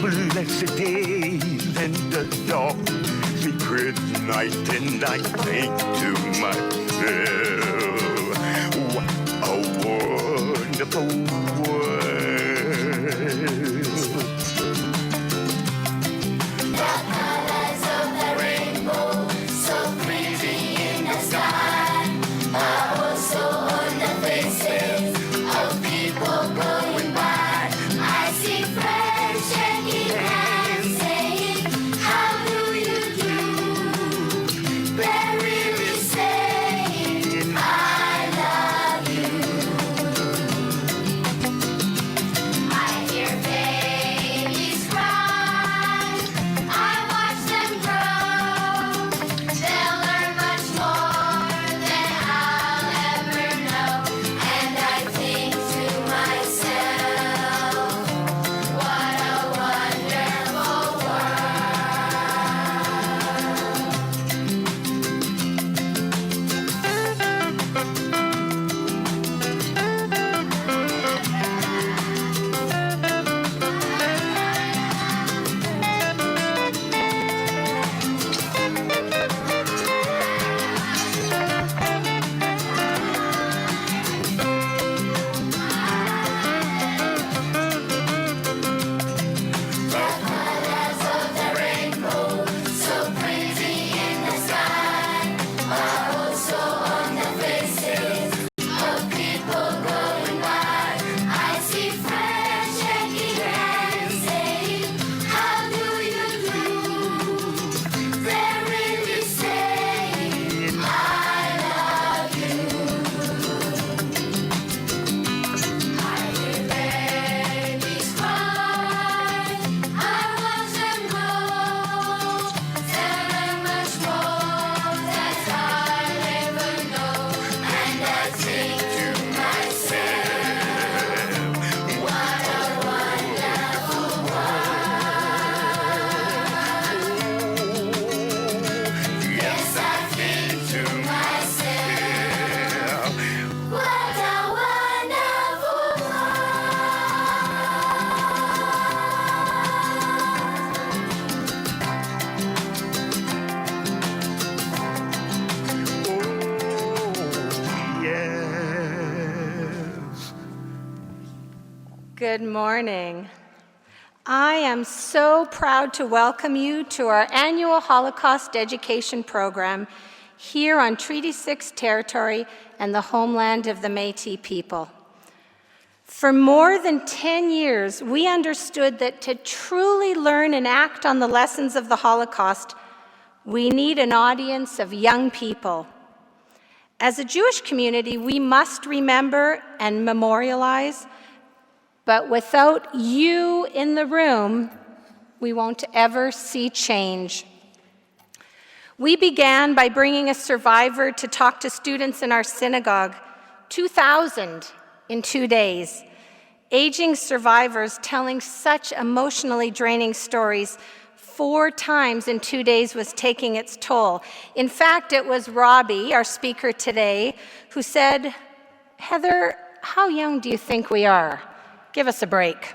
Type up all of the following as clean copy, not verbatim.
Blessed days and the dark secret night, and I think to myself, what a wonderful world. The colors of the rainbow, so pretty in the sky, are also on the faces of people going by. I see friends shaking hands, saying, how do you do? They're really saying, I love you. I hear babies cry, I watch them grow. They'll learn much more than I'll ever know. And I think to myself, what a wonderful colors of the rainbow, so pretty in the sky, are also on the faces of people going by. I see friends shaking hands, saying, how do you do? They're really saying, I love you. I hear babies cry, I watch them grow. They'll learn much more than I'll ever know. And I think to myself, what a wonderful world. Yes, I think to myself, what a wonderful Oh, yes. Good morning. I am so proud to welcome you to our annual Holocaust Education Program here on Treaty 6 territory and the homeland of the Métis people. For more than 10 years, we understood that to truly learn and act on the lessons of the Holocaust, we need an audience of young people. As a Jewish community, we must remember and memorialize, but without you in the room, we won't ever see change. We began by bringing a survivor to talk to students in our synagogue, 2,000 in 2 days. Aging survivors telling such emotionally draining stories 4 times in 2 days was taking its toll. In fact, it was Robbie, our speaker today, who said, Heather, how young do you think we are? Give us a break.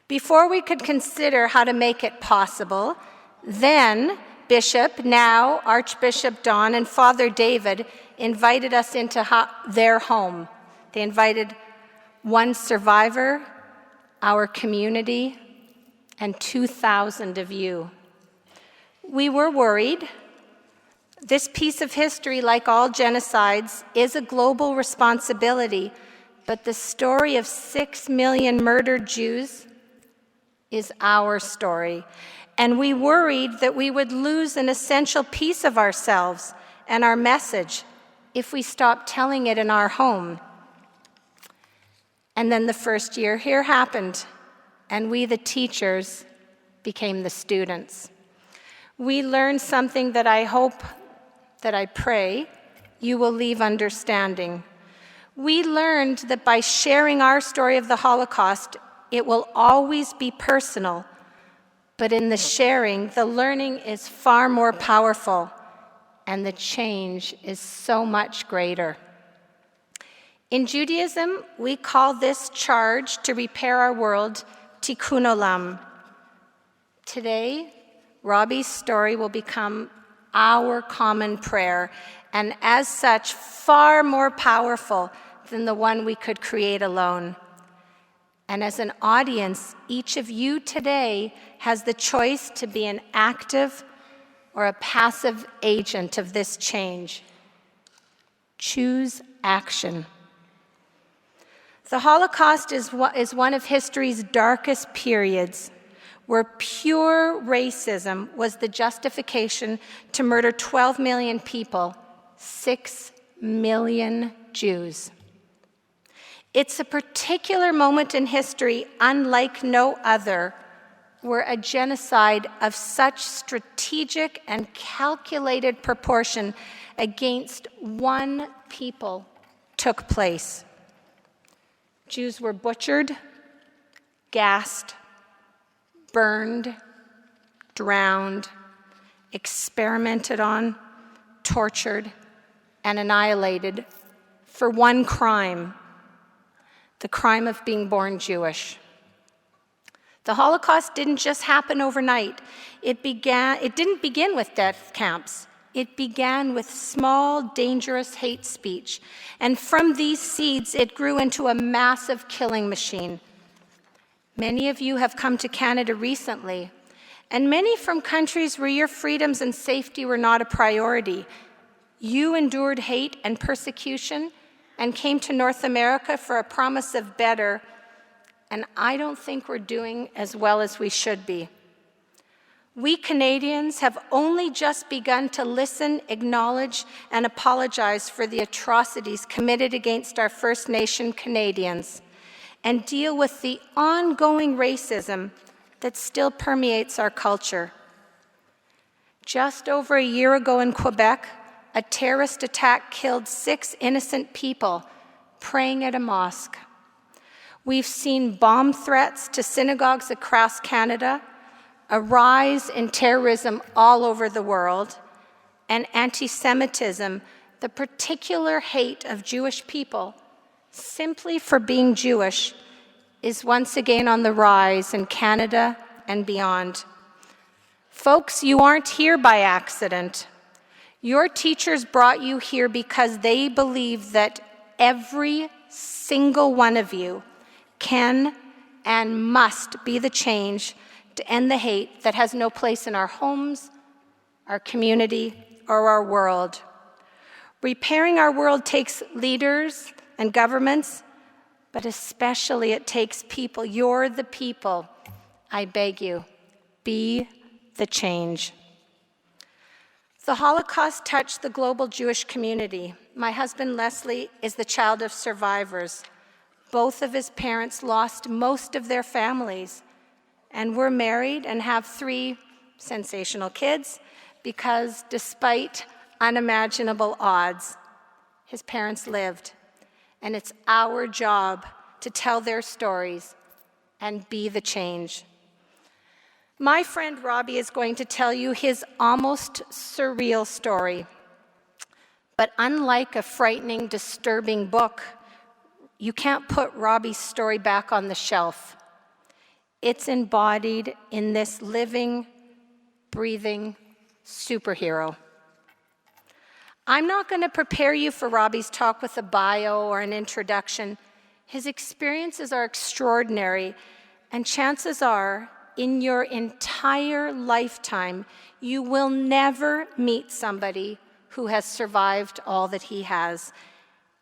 Before we could consider how to make it possible, then Bishop, now Archbishop Don, and Father David invited us into their home. They invited one survivor, our community, and 2,000 of you. We were worried. This piece of history, like all genocides, is a global responsibility, but the story of 6 million murdered Jews is our story, and we worried that we would lose an essential piece of ourselves and our message if we stopped telling it in our home. And then the first year here happened, and we, the teachers, became the students. We learned something that I hope, that I pray, you will leave understanding. We learned that by sharing our story of the Holocaust, it will always be personal, but in the sharing, the learning is far more powerful, and the change is so much greater. In Judaism, we call this charge to repair our world tikkun olam. Today, Robbie's story will become our common prayer, and as such, far more powerful than the one we could create alone. And as an audience, each of you today has the choice to be an active or a passive agent of this change. Choose action. The Holocaust is one of history's darkest periods, where pure racism was the justification to murder 12 million people, 6 million Jews. It's a particular moment in history unlike no other, where a genocide of such strategic and calculated proportion against one people took place. Jews were butchered, gassed, burned, drowned, experimented on, tortured, and annihilated for one crime: the crime of being born Jewish. The Holocaust didn't just happen overnight. It didn't begin with death camps. It began with small, dangerous hate speech. And from these seeds, it grew into a massive killing machine. Many of you have come to Canada recently, and many from countries where your freedoms and safety were not a priority. You endured hate and persecution and came to North America for a promise of better, and I don't think we're doing as well as we should be. We Canadians have only just begun to listen, acknowledge, and apologize for the atrocities committed against our First Nation Canadians and deal with the ongoing racism that still permeates our culture. Just over a year ago in Quebec, a terrorist attack killed 6 innocent people praying at a mosque. We've seen bomb threats to synagogues across Canada, a rise in terrorism all over the world, and anti-Semitism, the particular hate of Jewish people simply for being Jewish, is once again on the rise in Canada and beyond. Folks, you aren't here by accident. Your teachers brought you here because they believe that every single one of you can and must be the change to end the hate that has no place in our homes, our community, or our world. Repairing our world takes leaders and governments, but especially it takes people. You're the people. I beg you, be the change. The Holocaust touched the global Jewish community. My husband, Leslie, is the child of survivors. Both of his parents lost most of their families, and we're married and have 3 sensational kids because despite unimaginable odds, his parents lived. And it's our job to tell their stories and be the change. My friend Robbie is going to tell you his almost surreal story. But unlike a frightening, disturbing book, you can't put Robbie's story back on the shelf. It's embodied in this living, breathing superhero. I'm not going to prepare you for Robbie's talk with a bio or an introduction. His experiences are extraordinary, and chances are, in your entire lifetime, you will never meet somebody who has survived all that he has.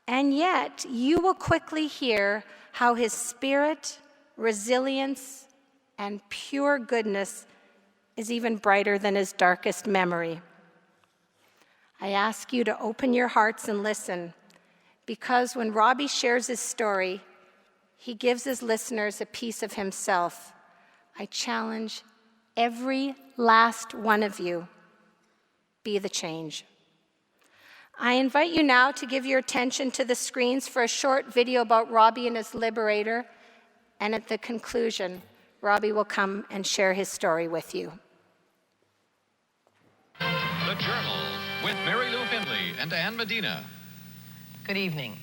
And yet, you will quickly hear how his spirit, resilience, and pure goodness is even brighter than his darkest memory. I ask you to open your hearts and listen, because when Robbie shares his story, he gives his listeners a piece of himself. I challenge every last one of you, be the change. I invite you now to give your attention to the screens for a short video about Robbie and his liberator, and at the conclusion, Robbie will come and share his story with you. The Journal with Mary Lou Finley and Ann Medina. Good evening.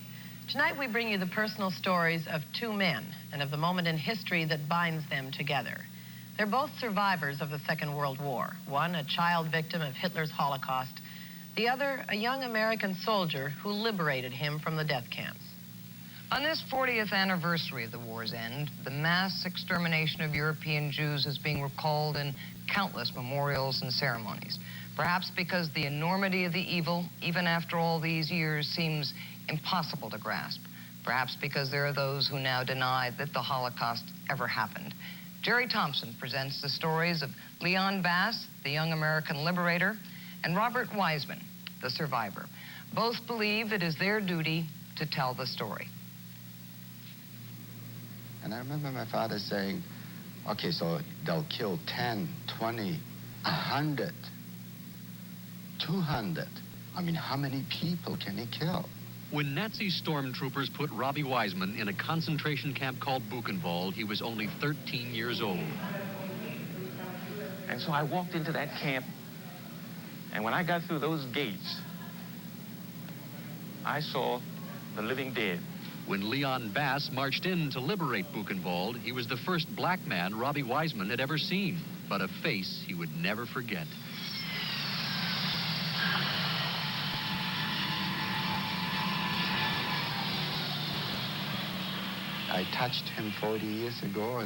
Tonight we bring you the personal stories of two men and of the moment in history that binds them together. They're both survivors of the Second World War. One, a child victim of Hitler's Holocaust. The other, a young American soldier who liberated him from the death camps. On this 40th anniversary of the war's end, the mass extermination of European Jews is being recalled in countless memorials and ceremonies. Perhaps because the enormity of the evil, even after all these years, seems impossible to grasp. Perhaps because there are those who now deny that the Holocaust ever happened. Jerry Thompson presents the stories of Leon Bass, the young American liberator, and Robert Wiseman, the survivor. Both believe it is their duty to tell the story. And I remember my father saying, okay, so they'll kill 10, 20, 100, 200. I mean, how many people can he kill? When Nazi stormtroopers put Robbie Wiseman in a concentration camp called Buchenwald, he was only 13 years old. And so I walked into that camp, and when I got through those gates, I saw the living dead. When Leon Bass marched in to liberate Buchenwald, he was the first black man Robbie Wiseman had ever seen, but a face he would never forget. I touched him 40 years ago,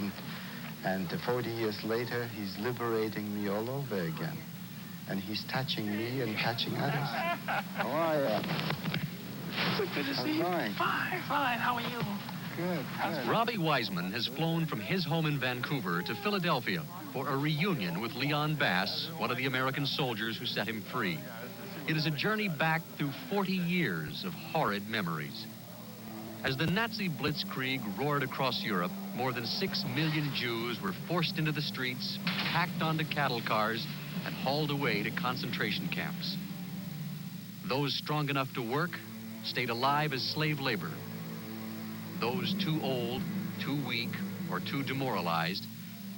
and 40 years later, he's liberating me all over again. And he's touching me and touching others. How are you? So good to see you. Fine. Fine. How are you? Good. Robbie Wiseman has flown from his home in Vancouver to Philadelphia for a reunion with Leon Bass, one of the American soldiers who set him free. It is a journey back through 40 years of horrid memories. As the Nazi blitzkrieg roared across Europe, more than 6 million Jews were forced into the streets, packed onto cattle cars, and hauled away to concentration camps. Those strong enough to work stayed alive as slave labor. Those too old, too weak, or too demoralized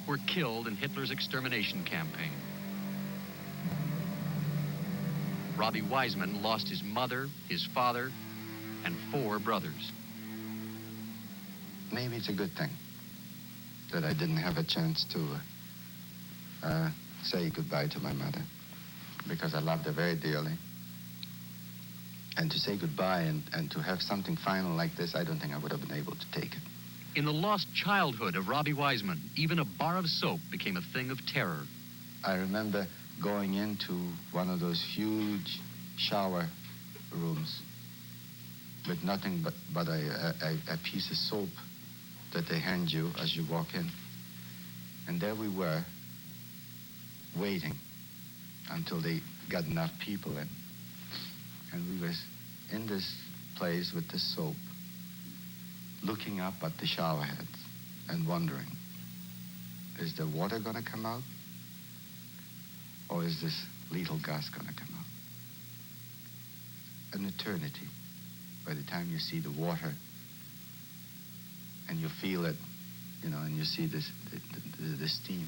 were killed in Hitler's extermination campaign. Robbie Wiseman lost his mother, his father, and 4 brothers. Maybe it's a good thing that I didn't have a chance to say goodbye to my mother, because I loved her very dearly. And to say goodbye and to have something final like this, I don't think I would have been able to take it. In the lost childhood of Robbie Wiseman, even a bar of soap became a thing of terror. I remember going into one of those huge shower rooms with nothing but a piece of soap that they hand you as you walk in. And there we were, waiting until they got enough people in. And we were in this place with the soap, looking up at the shower heads and wondering, is the water gonna come out? Or is this lethal gas gonna come out? An eternity. By the time you see the water and you feel it, you know, and you see this, the steam.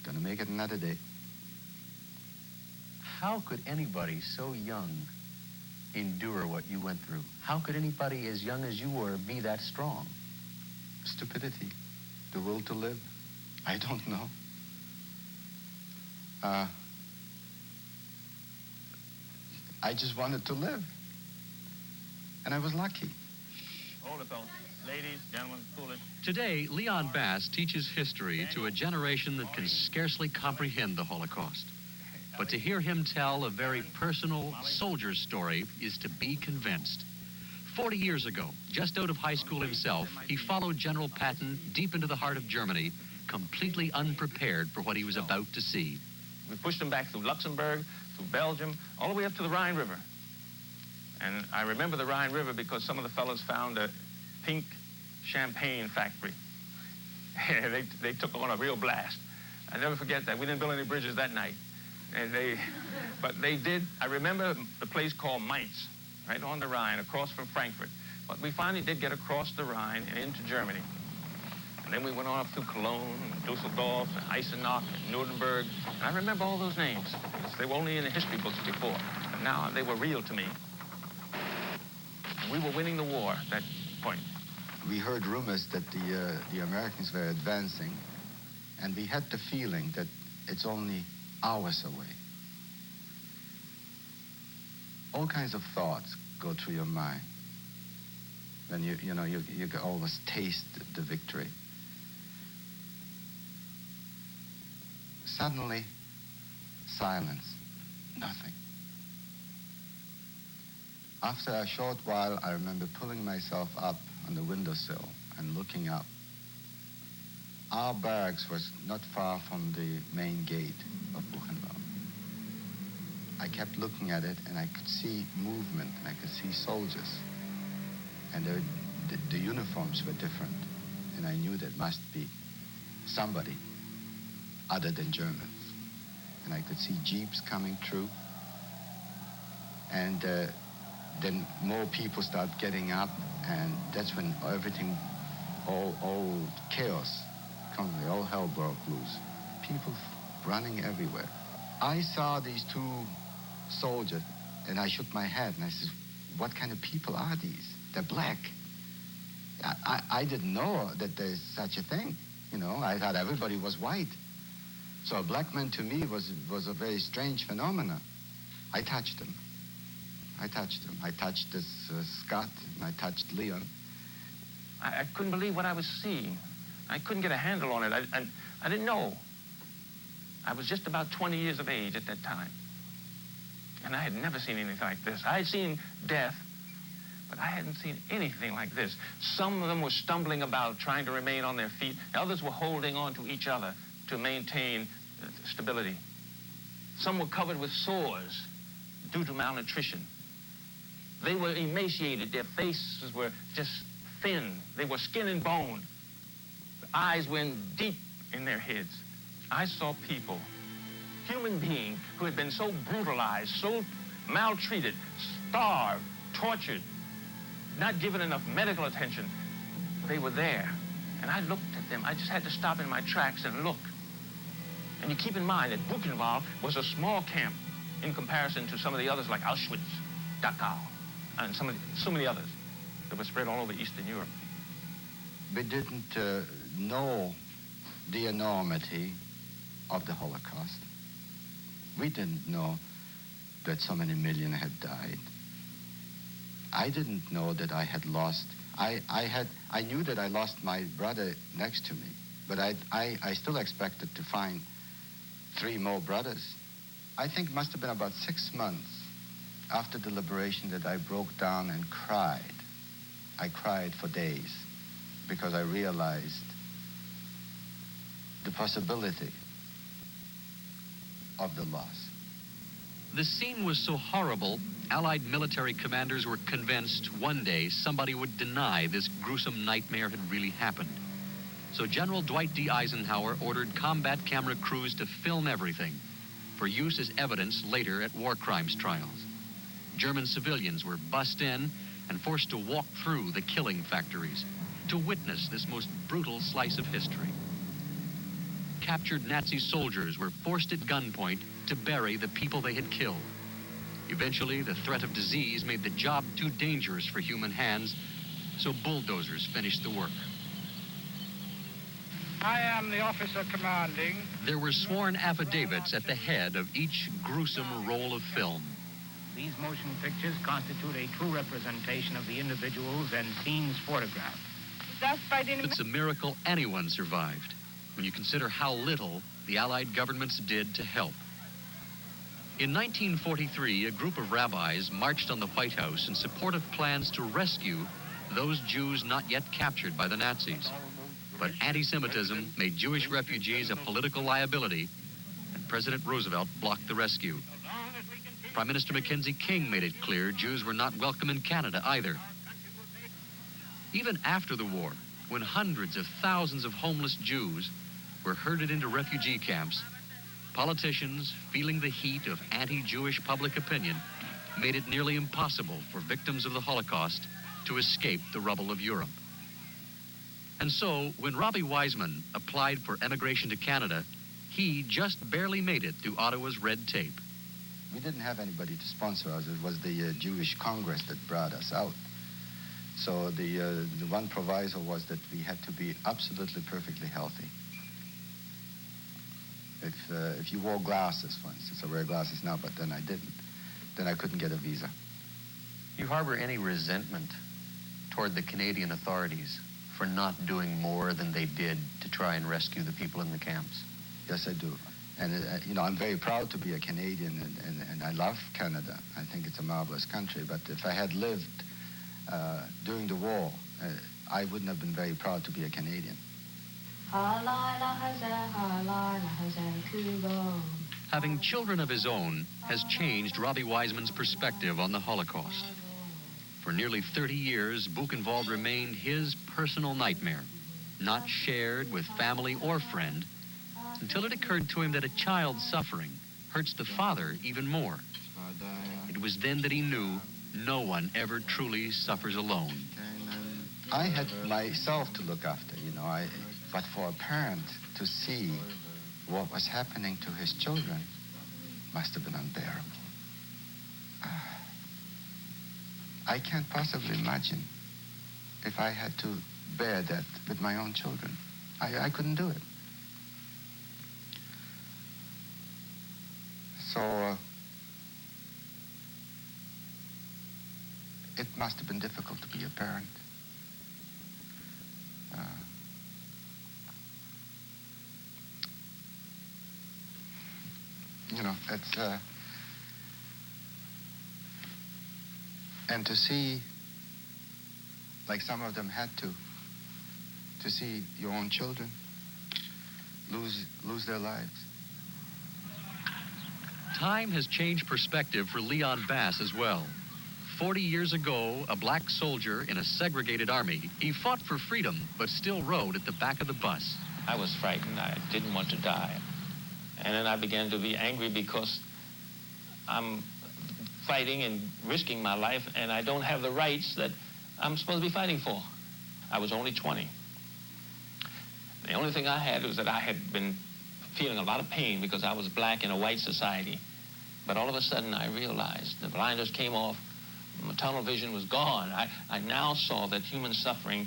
Gonna make it another day. How could anybody so young endure what you went through? How could anybody as young as you were be that strong? Stupidity. The will to live. I don't know. I just wanted to live. And I was lucky. Hold it, fellas. Ladies, gentlemen, cool it. Today, Leon Bass teaches history to a generation that can scarcely comprehend the Holocaust. But to hear him tell a very personal soldier's story is to be convinced. 40 years ago, just out of high school himself, he followed General Patton deep into the heart of Germany, completely unprepared for what he was about to see. We pushed him back through Luxembourg, through Belgium, all the way up to the Rhine River. And I remember the Rhine River because some of the fellows found a pink champagne factory. they took on a real blast. I never forget that. We didn't build any bridges that night. But they did. I remember the place called Mainz, right on the Rhine, across from Frankfurt. But we finally did get across the Rhine and into Germany. And then we went on up through Cologne, and Dusseldorf, and Eisenach, and Nuremberg. And I remember all those names, because they were only in the history books before. But now they were real to me. And we were winning the war at that point. We heard rumors that the Americans were advancing, and we had the feeling that it's only hours away. All kinds of thoughts go through your mind. And you can always taste the victory. Suddenly, silence, nothing. After a short while, I remember pulling myself up on the windowsill and looking up. Our barracks was not far from the main gate of Buchenwald. I kept looking at it, and I could see movement, and I could see soldiers. And the uniforms were different, and I knew there must be somebody other than Germans. And I could see jeeps coming through, and then more people start getting up, and that's when everything, all chaos, all hell broke loose. People running everywhere. I saw these two soldiers, and I shook my head, and I said, what kind of people are these? They're black. I didn't know that there's such a thing. I thought everybody was white. So a black man to me was a very strange phenomenon. I touched him. I touched this Scott, and I touched Leon. I couldn't believe what I was seeing. I couldn't get a handle on it. I didn't know. I was just about 20 years of age at that time. And I had never seen anything like this. I had seen death, but I hadn't seen anything like this. Some of them were stumbling about, trying to remain on their feet. Others were holding on to each other to maintain stability. Some were covered with sores due to malnutrition. They were emaciated. Their faces were just thin. They were skin and bone. The eyes went deep in their heads. I saw people, human beings, who had been so brutalized, so maltreated, starved, tortured, not given enough medical attention. They were there. And I looked at them. I just had to stop in my tracks and look. And you keep in mind that Buchenwald was a small camp in comparison to some of the others like Auschwitz, Dachau, and so many others that were spread all over Eastern Europe. We didn't know the enormity of the Holocaust. We didn't know that so many million had died. I didn't know that I had lost. I knew that I lost my brother next to me, but I still expected to find 3 more brothers. I think it must have been about 6 months after the liberation that I broke down and cried. I cried for days because I realized the possibility of the loss. The scene was so horrible, Allied military commanders were convinced one day somebody would deny this gruesome nightmare had really happened. So General Dwight D. Eisenhower ordered combat camera crews to film everything for use as evidence later at war crimes trials. German civilians were bussed in and forced to walk through the killing factories to witness this most brutal slice of history. Captured Nazi soldiers were forced at gunpoint to bury the people they had killed. Eventually, the threat of disease made the job too dangerous for human hands, so bulldozers finished the work. I am the officer commanding. There were sworn affidavits at the head of each gruesome roll of film. These motion pictures constitute a true representation of the individuals and scenes photographed. It's a miracle anyone survived when you consider how little the Allied governments did to help. In 1943, a group of rabbis marched on the White House in support of plans to rescue those Jews not yet captured by the Nazis. But anti-Semitism made Jewish refugees a political liability, and President Roosevelt blocked the rescue. Prime Minister Mackenzie King made it clear Jews were not welcome in Canada either. Even after the war, when hundreds of thousands of homeless Jews were herded into refugee camps, politicians, feeling the heat of anti-Jewish public opinion, made it nearly impossible for victims of the Holocaust to escape the rubble of Europe. And so, when Robbie Wiseman applied for emigration to Canada, he just barely made it through Ottawa's red tape. We didn't have anybody to sponsor us. It was the Jewish Congress that brought us out. So the one proviso was that we had to be absolutely perfectly healthy. If you wore glasses, for instance, I wear glasses now, but then I didn't, then I couldn't get a visa. Do you harbor any resentment toward the Canadian authorities for not doing more than they did to try and rescue the people in the camps? Yes, I do. And, I'm very proud to be a Canadian, and I love Canada. I think it's a marvelous country. But if I had lived during the war, I wouldn't have been very proud to be a Canadian. Having children of his own has changed Robbie Wiseman's perspective on the Holocaust. For nearly 30 years, Buchenwald remained his personal nightmare, not shared with family or friend, until it occurred to him that a child suffering hurts the father even more. It was then that he knew no one ever truly suffers alone. I had myself to look after, but for a parent to see what was happening to his children must have been unbearable. I can't possibly imagine if I had to bear that with my own children. I couldn't do it. So it must have been difficult to be a parent. It's and to see, like some of them had to see your own children lose their lives. Time has changed perspective for Leon Bass as well. 40 years ago, a black soldier in a segregated army, he fought for freedom, but still rode at the back of the bus. I was frightened. I didn't want to die. And then I began to be angry because I'm fighting and risking my life, and I don't have the rights that I'm supposed to be fighting for. I was only 20. The only thing I had was that I had been feeling a lot of pain because I was black in a white society. But all of a sudden I realized the blinders came off, my tunnel vision was gone. I now saw that human suffering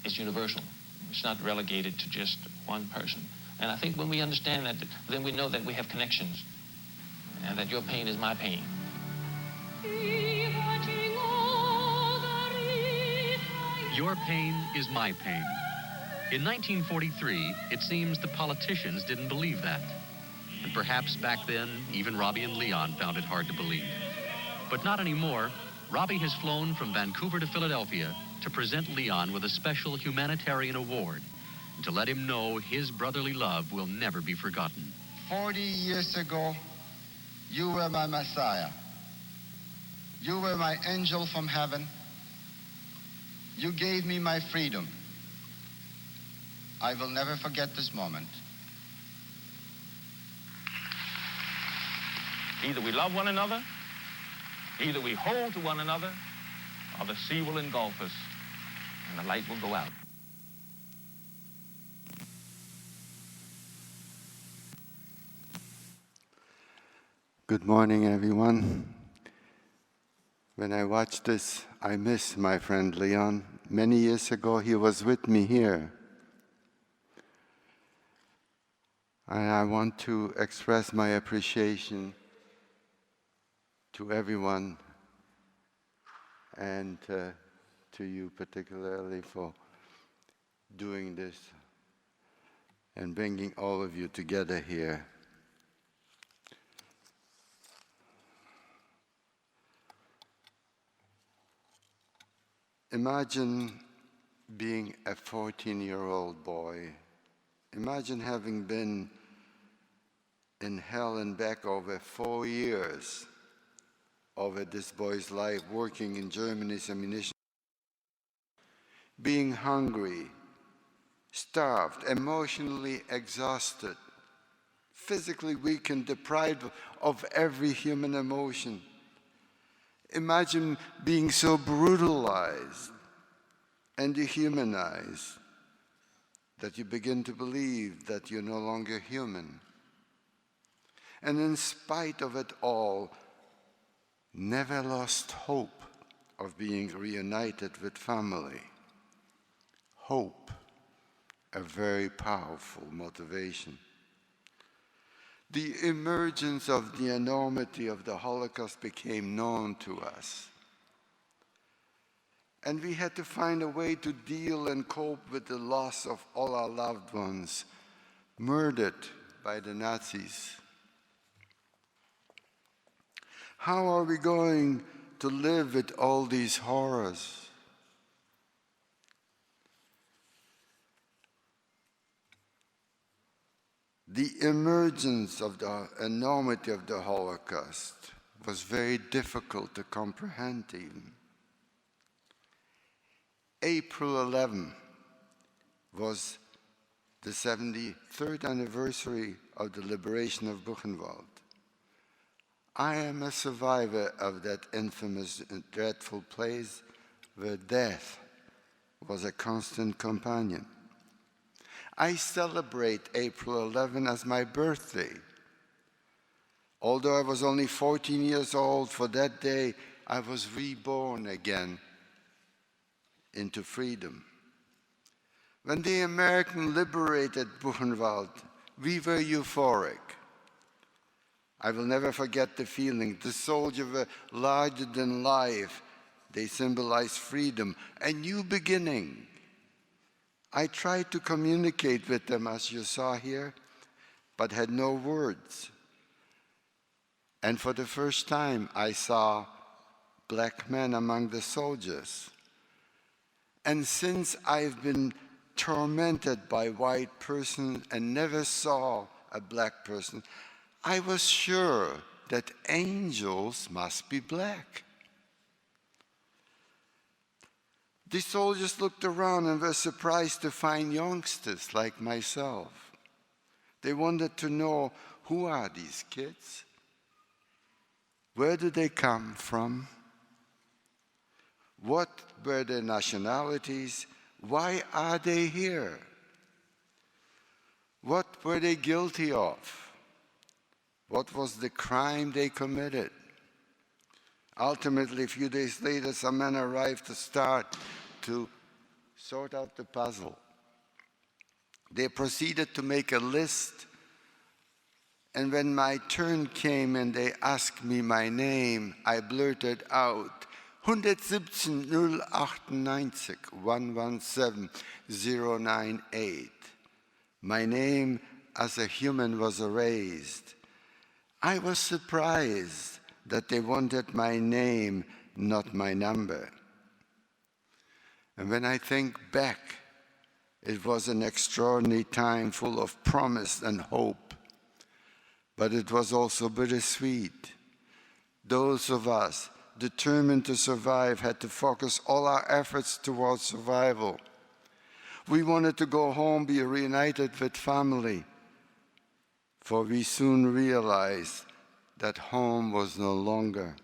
is universal. It's not relegated to just one person. And I think when we understand that, then we know that we have connections and that your pain is my pain. Your pain is my pain. In 1943, it seems the politicians didn't believe that. And perhaps back then, even Robbie and Leon found it hard to believe. But not anymore. Robbie has flown from Vancouver to Philadelphia to present Leon with a special humanitarian award, and to let him know his brotherly love will never be forgotten. 40 years ago, you were my Messiah. You were my angel from heaven. You gave me my freedom. I will never forget this moment. Either we love one another, either we hold to one another, or the sea will engulf us and the light will go out. Good morning, everyone. When I watch this, I miss my friend Leon. Many years ago, he was with me here. And I want to express my appreciation to everyone and to you particularly for doing this and bringing all of you together here. Imagine being a 14-year-old boy. Imagine having been in hell and back over 4 years over this boy's life, working in Germany's ammunition, being hungry, starved, emotionally exhausted, physically weak and deprived of every human emotion. Imagine being so brutalized and dehumanized that you begin to believe that you're no longer human. And in spite of it all, never lost hope of being reunited with family. Hope, a very powerful motivation. The emergence of the enormity of the Holocaust became known to us. And we had to find a way to deal and cope with the loss of all our loved ones, murdered by the Nazis. How are we going to live with all these horrors? The emergence of the enormity of the Holocaust was very difficult to comprehend even. April 11 was the 73rd anniversary of the liberation of Buchenwald. I am a survivor of that infamous and dreadful place where death was a constant companion. I celebrate April 11 as my birthday. Although I was only 14 years old, for that day I was reborn again into freedom. When the Americans liberated Buchenwald, we were euphoric. I will never forget the feeling. The soldiers were larger than life. They symbolized freedom, a new beginning. I tried to communicate with them, as you saw here, but had no words. And for the first time, I saw black men among the soldiers. And since I've been tormented by white persons and never saw a black person, I was sure that angels must be black. The soldiers looked around and were surprised to find youngsters like myself. They wanted to know, who are these kids? Where do they come from? What were their nationalities? Why are they here? What were they guilty of? What was the crime they committed? Ultimately, a few days later, some men arrived to start to sort out the puzzle. They proceeded to make a list, and when my turn came and they asked me my name, I blurted out, 117 098 117 098. My name as a human was erased. I was surprised that they wanted my name, not my number. And when I think back, it was an extraordinary time full of promise and hope. But it was also bittersweet. Those of us determined to survive had to focus all our efforts towards survival. We wanted to go home, be reunited with family, for we soon realized that home was no longer,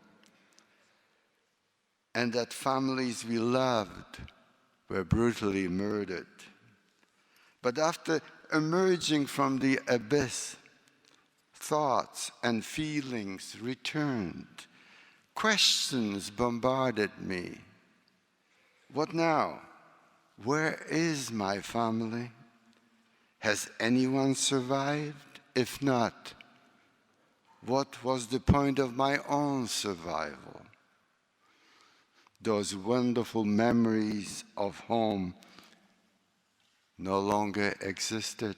and that families we loved were brutally murdered. But after emerging from the abyss, thoughts and feelings returned. Questions bombarded me. What now? Where is my family? Has anyone survived? If not, what was the point of my own survival? Those wonderful memories of home no longer existed.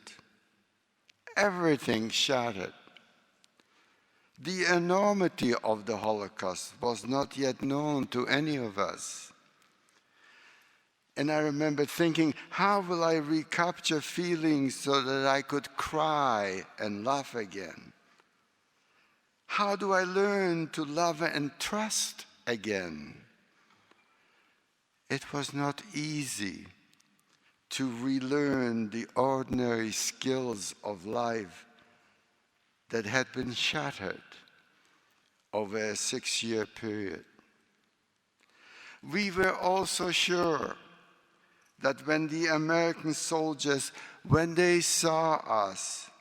Everything shattered. The enormity of the Holocaust was not yet known to any of us. And I remember thinking, how will I recapture feelings so that I could cry and laugh again? How do I learn to love and trust again? It was not easy to relearn the ordinary skills of life that had been shattered over a 6-year period. We were also sure that when the American soldiers, when they saw us,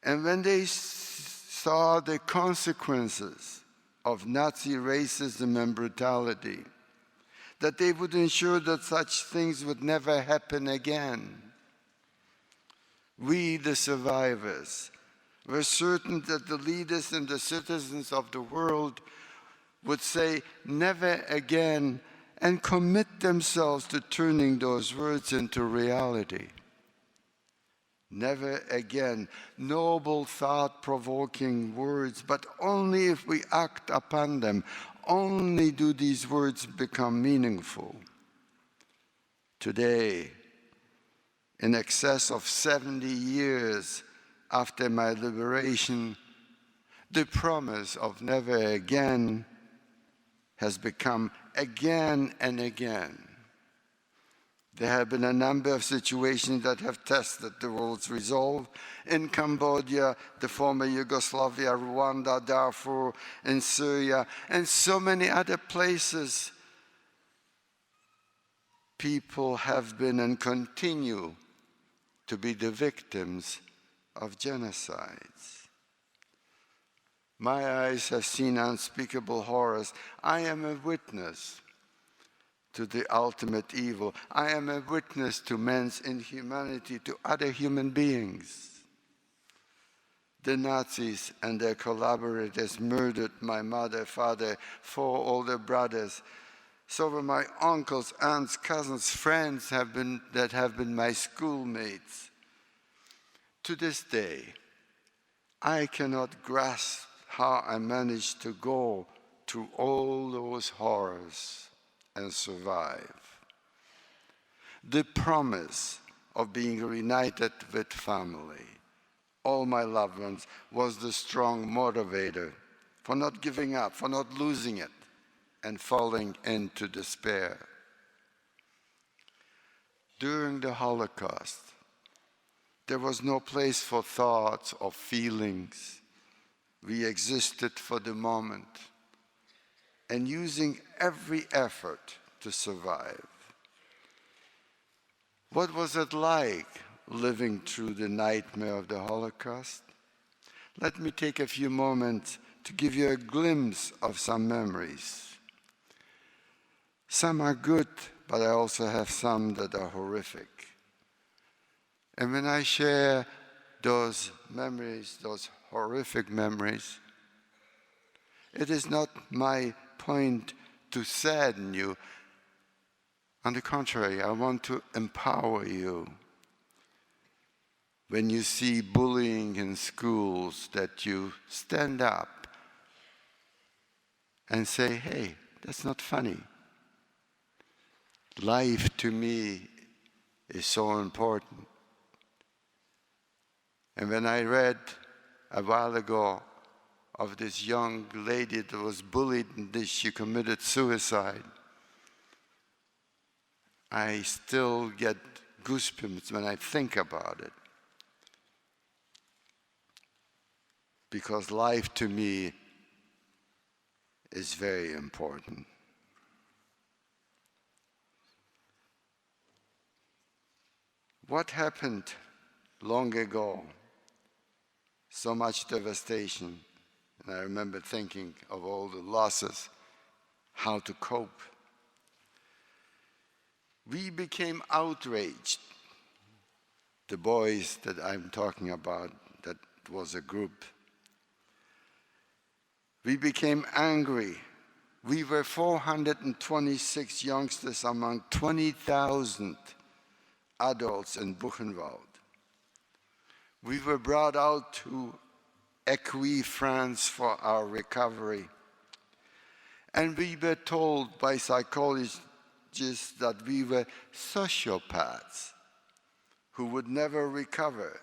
and when they saw the consequences of Nazi racism and brutality, that they would ensure that such things would never happen again. We, the survivors, were certain that the leaders and the citizens of the world would say, never again, and commit themselves to turning those words into reality. Never again, noble, thought-provoking words, but only if we act upon them. Only do these words become meaningful. Today, in excess of 70 years after my liberation, the promise of never again has become again and again. There have been a number of situations that have tested the world's resolve. In Cambodia, the former Yugoslavia, Rwanda, Darfur, in Syria, and so many other places, people have been and continue to be the victims of genocides. My eyes have seen unspeakable horrors. I am a witness to the ultimate evil. I am a witness to man's inhumanity to other human beings. The Nazis and their collaborators murdered my mother, father, 4 older brothers. So were my uncles, aunts, cousins, friends that have been my schoolmates. To this day, I cannot grasp how I managed to go through all those horrors and survive. The promise of being reunited with family, all my loved ones, was the strong motivator for not giving up, for not losing it, and falling into despair. During the Holocaust, there was no place for thoughts or feelings. We existed for the moment and using every effort to survive. What was it like living through the nightmare of the Holocaust? Let me take a few moments to give you a glimpse of some memories. Some are good, but I also have some that are horrific. And when I share those memories, those horrific memories, it is not my point to sadden you. On the contrary, I want to empower you. When you see bullying in schools, that you stand up and say, hey, that's not funny. Life to me is so important. And when I read a while ago of this young lady that was bullied and she committed suicide, I still get goosebumps when I think about it. Because life to me is very important. What happened long ago? So much devastation. And I remember thinking of all the losses, how to cope. We became outraged. The boys that I'm talking about, that was a group. We became angry. We were 426 youngsters among 20,000 adults in Buchenwald. We were brought out to Écueil, France for our recovery. And we were told by psychologists just that we were sociopaths who would never recover.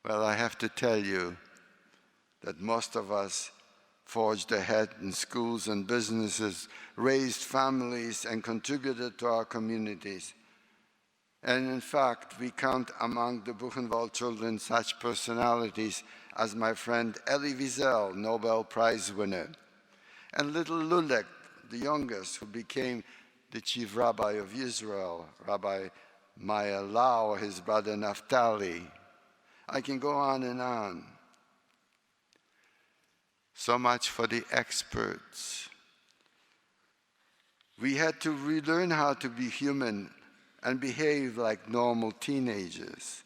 Well, I have to tell you that most of us forged ahead in schools and businesses, raised families, and contributed to our communities. And in fact, we count among the Buchenwald children such personalities as my friend Elie Wiesel, Nobel Prize winner, and little Lulek, the youngest, who became the chief rabbi of Israel, Rabbi Meir Lau, his brother Naphtali. I can go on and on. So much for the experts. We had to relearn how to be human and behave like normal teenagers.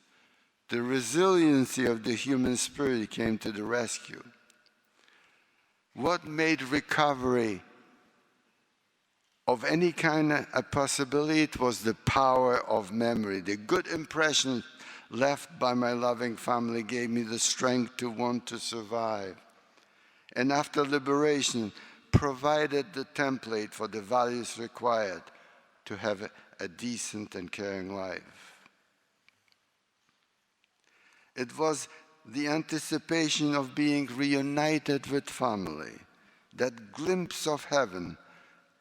The resiliency of the human spirit came to the rescue. What made recovery of any kind a possibility? It was the power of memory. The good impression left by my loving family gave me the strength to want to survive. And after liberation, provided the template for the values required to have a decent and caring life. It was the anticipation of being reunited with family, that glimpse of heaven,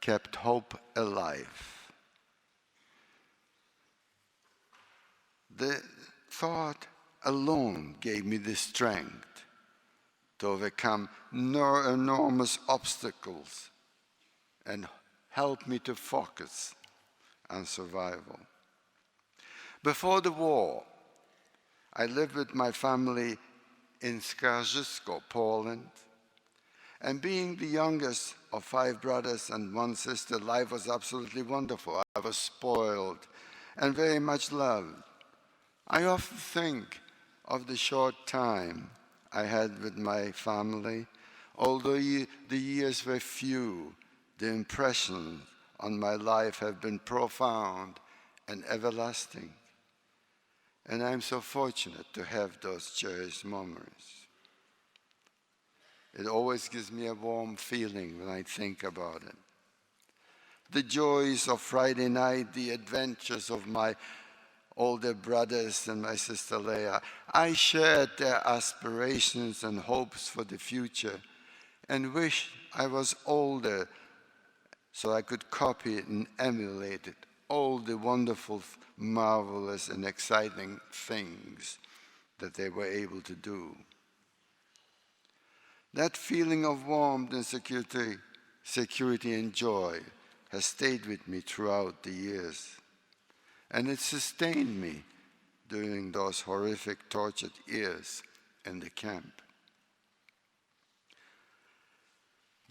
kept hope alive. The thought alone gave me the strength to overcome enormous obstacles and help me to focus on survival. Before the war, I lived with my family in Skarżysko, Poland. And being the youngest of 5 brothers and 1 sister, life was absolutely wonderful. I was spoiled and very much loved. I often think of the short time I had with my family. Although the years were few, the impressions on my life have been profound and everlasting. And I'm so fortunate to have those cherished moments. It always gives me a warm feeling when I think about it. The joys of Friday night, the adventures of my older brothers and my sister Leah. I shared their aspirations and hopes for the future and wished I was older so I could copy it and emulate it, all the wonderful, marvelous, and exciting things that they were able to do. That feeling of warmth and security and joy has stayed with me throughout the years. And it sustained me during those horrific, tortured years in the camp.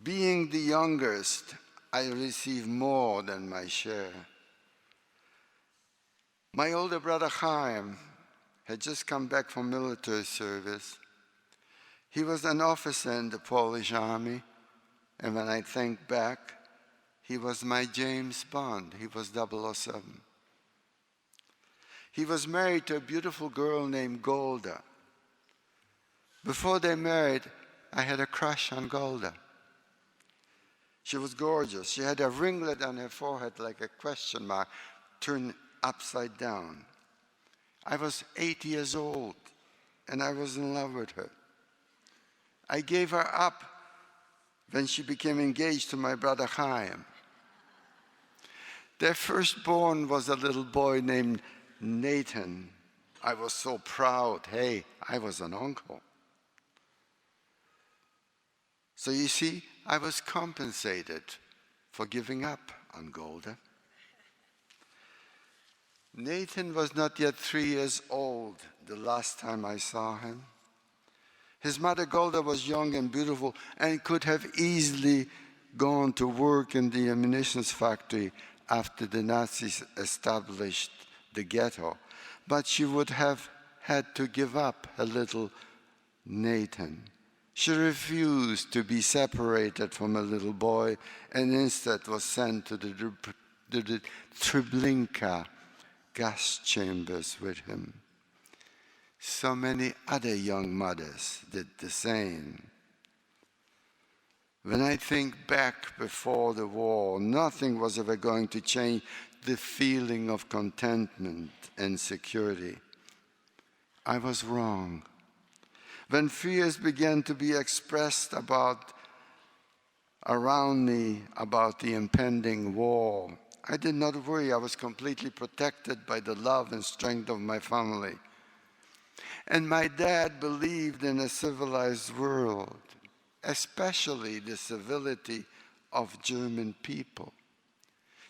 Being the youngest, I received more than my share. My older brother Chaim had just come back from military service. He was an officer in the Polish army, and when I think back, he was my James Bond. He was 007. He was married to a beautiful girl named Golda. Before they married, I had a crush on Golda. She was gorgeous. She had a ringlet on her forehead like a question mark turned upside down. I was 8 years old, and I was in love with her. I gave her up when she became engaged to my brother Chaim. Their firstborn was a little boy named Nathan. I was so proud. Hey, I was an uncle. So you see, I was compensated for giving up on Golda. Nathan was not yet 3 years old the last time I saw him. His mother Golda was young and beautiful and could have easily gone to work in the ammunition factory after the Nazis established the ghetto. But she would have had to give up her little Nathan. She refused to be separated from a little boy and instead was sent to the Treblinka gas chambers with him. So many other young mothers did the same. When I think back before the war, nothing was ever going to change the feeling of contentment and security. I was wrong. When fears began to be expressed around me about the impending war, I did not worry. I was completely protected by the love and strength of my family. And my dad believed in a civilized world, especially the civility of German people.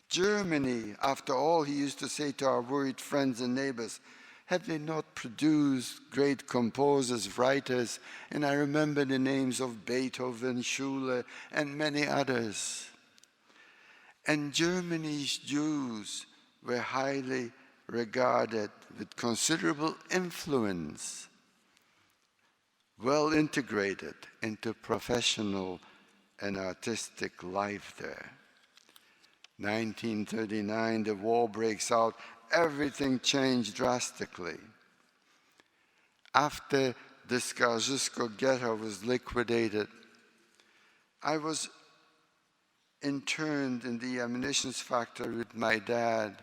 Germany, after all, he used to say to our worried friends and neighbors, have they not produced great composers, writers? And I remember the names of Beethoven, Schuller, and many others. And Germany's Jews were highly regarded with considerable influence, well integrated into professional and artistic life there. 1939, the war breaks out. Everything changed drastically. After the Skarżysko ghetto was liquidated, I was interned in the ammunition factory with my dad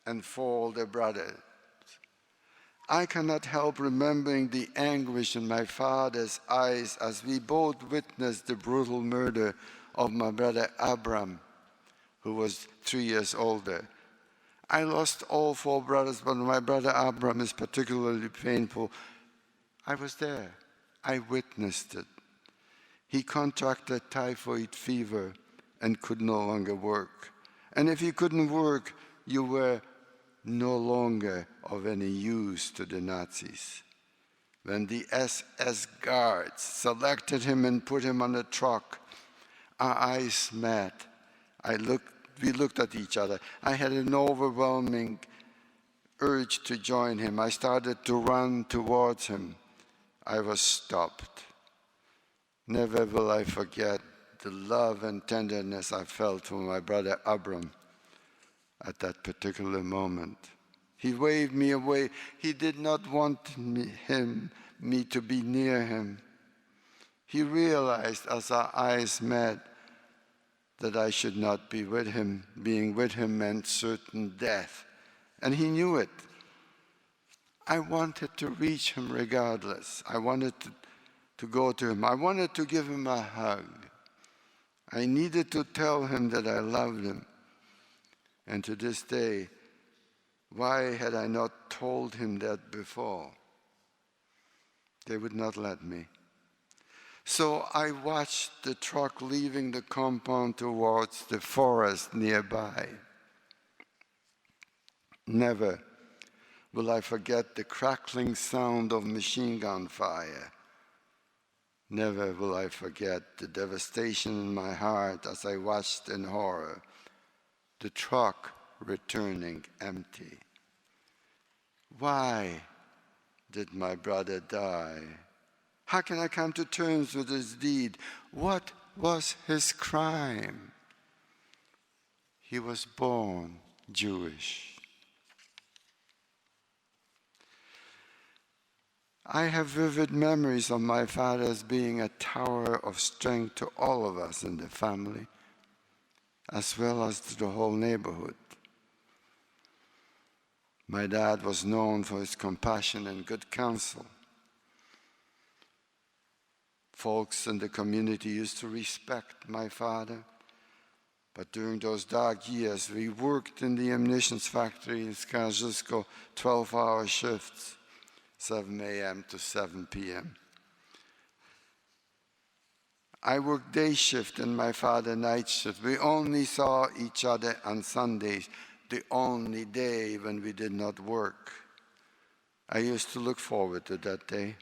and 4 older brothers. I cannot help remembering the anguish in my father's eyes as we both witnessed the brutal murder of my brother Abram, who was 3 years older. I lost all 4 brothers, but my brother Abram is particularly painful. I was there. I witnessed it. He contracted typhoid fever and could no longer work. And if you couldn't work, you were no longer of any use to the Nazis. When the SS guards selected him and put him on a truck, our eyes met. We looked at each other. I had an overwhelming urge to join him. I started to run towards him. I was stopped. Never will I forget the love and tenderness I felt for my brother Abram at that particular moment. He waved me away. He did not want me to be near him. He realized as our eyes met that I should not be with him. Being with him meant certain death, and he knew it. I wanted to reach him regardless. I wanted to go to him. I wanted to give him a hug. I needed to tell him that I loved him. And to this day, why had I not told him that before? They would not let me. So I watched the truck leaving the compound towards the forest nearby. Never will I forget the crackling sound of machine gun fire. Never will I forget the devastation in my heart as I watched in horror the truck returning empty. Why did my brother die? How can I come to terms with his deed? What was his crime? He was born Jewish. I have vivid memories of my father as being a tower of strength to all of us in the family, as well as to the whole neighborhood. My dad was known for his compassion and good counsel. Folks in the community used to respect my father, but during those dark years, we worked in the ammunition factory in Skarżysko, 12-hour shifts, 7 a.m. to 7 p.m. I worked day shift and my father night shift. We only saw each other on Sundays, the only day when we did not work. I used to look forward to that day.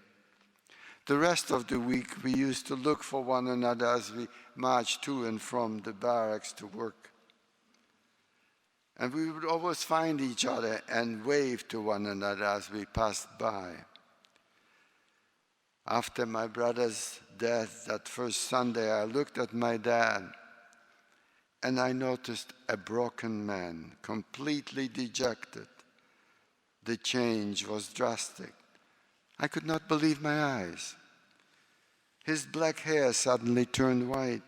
The rest of the week, we used to look for one another as we marched to and from the barracks to work. And we would always find each other and wave to one another as we passed by. After my brother's death that first Sunday, I looked at my dad and I noticed a broken man, completely dejected. The change was drastic. I could not believe my eyes. His black hair suddenly turned white.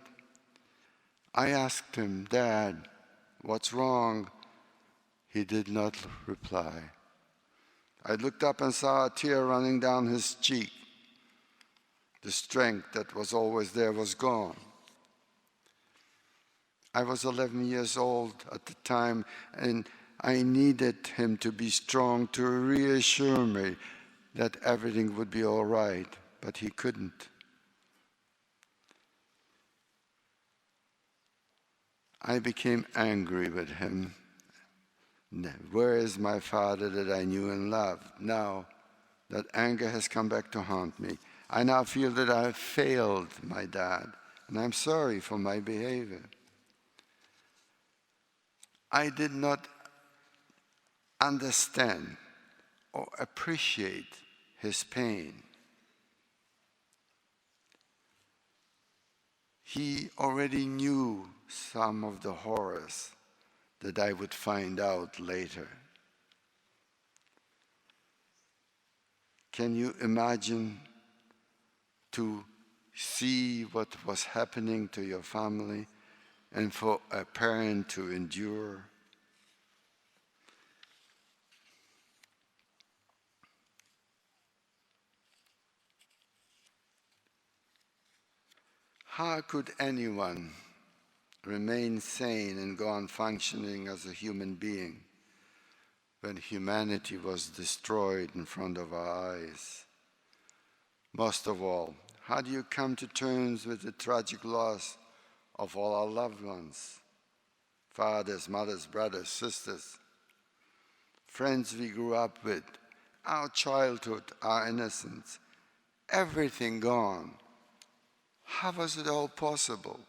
I asked him, "Dad, what's wrong?" He did not reply. I looked up and saw a tear running down his cheek. The strength that was always there was gone. I was 11 years old at the time, and I needed him to be strong to reassure me that everything would be all right, but he couldn't. I became angry with him. Where is my father that I knew and loved? Now that anger has come back to haunt me. I now feel that I have failed my dad, and I'm sorry for my behavior. I did not understand or appreciate his pain. He already knew some of the horrors that I would find out later. Can you imagine to see what was happening to your family and for a parent to endure? How could anyone remain sane and go on functioning as a human being when humanity was destroyed in front of our eyes? Most of all, how do you come to terms with the tragic loss of all our loved ones? Fathers, mothers, brothers, sisters, friends we grew up with, our childhood, our innocence, everything gone. How was it all possible?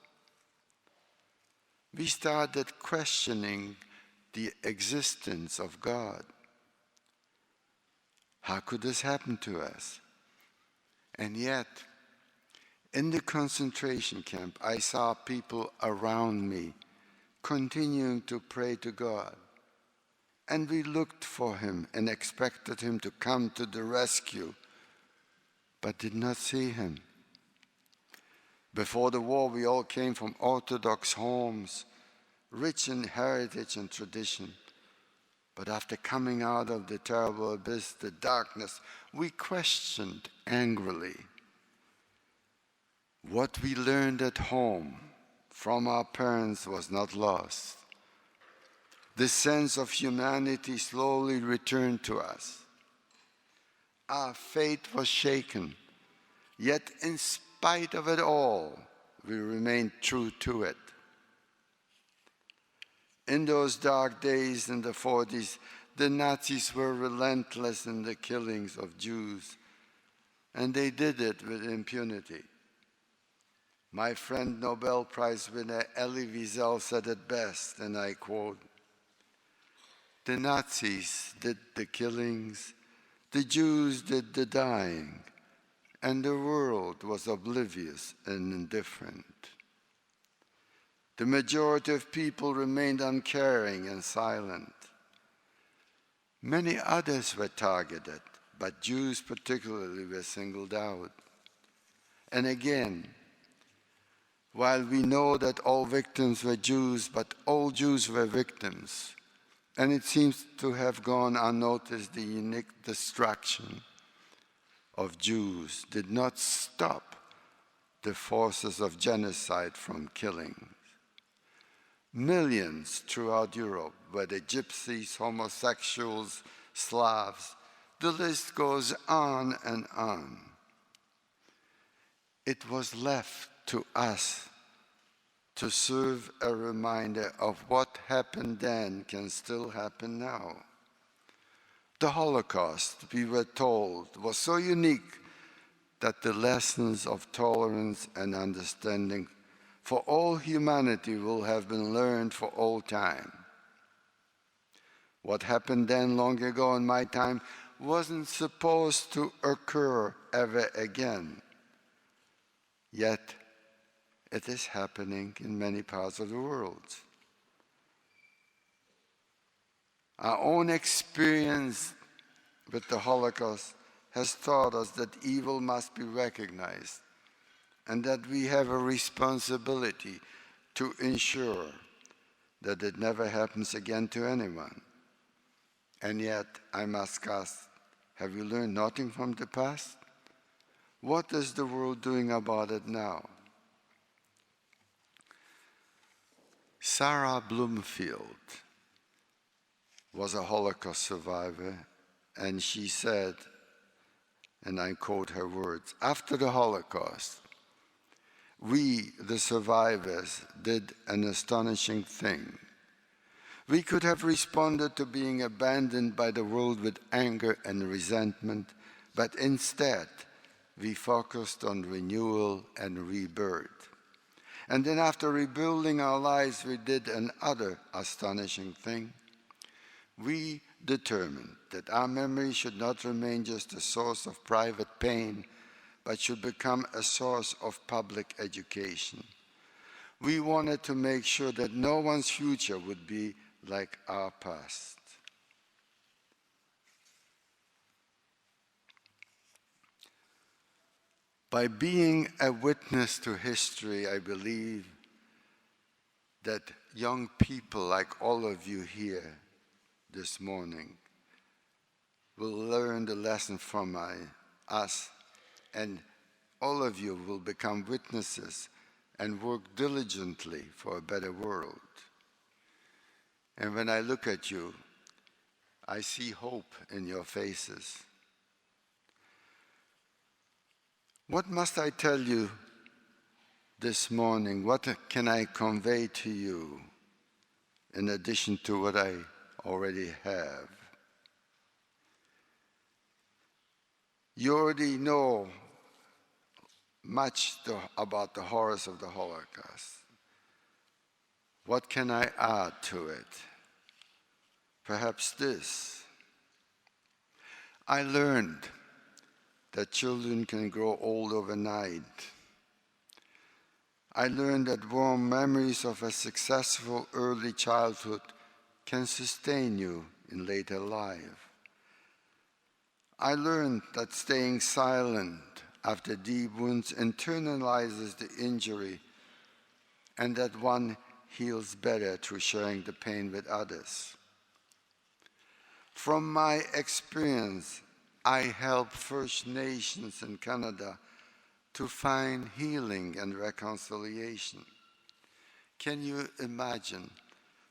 We started questioning the existence of God. How could this happen to us? And yet, in the concentration camp, I saw people around me continuing to pray to God. And we looked for him and expected him to come to the rescue, but did not see him. Before the war, we all came from Orthodox homes, rich in heritage and tradition. But after coming out of the terrible abyss, the darkness, we questioned angrily. What we learned at home from our parents was not lost. The sense of humanity slowly returned to us. Our faith was shaken, yet in spite of it all, we remained true to it. In those dark days in the 40s, the Nazis were relentless in the killings of Jews, and they did it with impunity. My friend Nobel Prize winner Elie Wiesel said it best, and I quote, "The Nazis did the killings, the Jews did the dying, and the world was oblivious and indifferent. The majority of people remained uncaring and silent. Many others were targeted, but Jews particularly were singled out. And again, while we know that all victims were Jews, but all Jews were victims, and it seems to have gone unnoticed, the unique destruction of Jews did not stop the forces of genocide from killing. Millions throughout Europe, whether gypsies, homosexuals, Slavs, the list goes on and on. It was left to us to serve a reminder of what happened then can still happen now. The Holocaust, we were told, was so unique that the lessons of tolerance and understanding for all humanity will have been learned for all time. What happened then long ago in my time wasn't supposed to occur ever again. Yet it is happening in many parts of the world. Our own experience with the Holocaust has taught us that evil must be recognized and that we have a responsibility to ensure that it never happens again to anyone. And yet, I must ask, have we learned nothing from the past? What is the world doing about it now? Sara Bloomfield was a Holocaust survivor, and she said, and I quote her words, "After the Holocaust, we, the survivors, did an astonishing thing. We could have responded to being abandoned by the world with anger and resentment, but instead, we focused on renewal and rebirth. And then after rebuilding our lives, we did another astonishing thing. We determined that our memory should not remain just a source of private pain, but should become a source of public education. We wanted to make sure that no one's future would be like our past." By being a witness to history, I believe that young people like all of you here this morning will learn the lesson from us, and all of you will become witnesses and work diligently for a better world. And when I look at you, I see hope in your faces. What must I tell you this morning? What can I convey to you in addition to what I already have? You already know much about the horrors of the Holocaust. What can I add to it? Perhaps this. I learned that children can grow old overnight. I learned that warm memories of a successful early childhood can sustain you in later life. I learned that staying silent after deep wounds internalizes the injury, and that one heals better through sharing the pain with others. From my experience, I help First Nations in Canada to find healing and reconciliation. Can you imagine?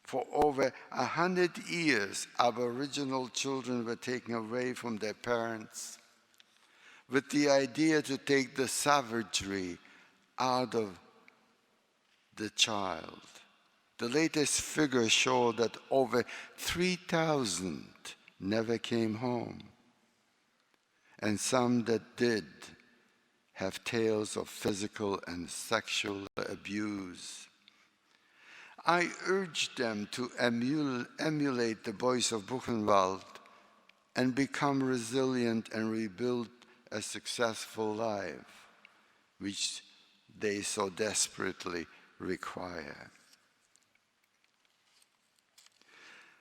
For over 100 years, Aboriginal children were taken away from their parents with the idea to take the savagery out of the child. The latest figures show that over 3,000 never came home, and some that did have tales of physical and sexual abuse. I urge them to emulate the boys of Buchenwald and become resilient and rebuild a successful life, which they so desperately require.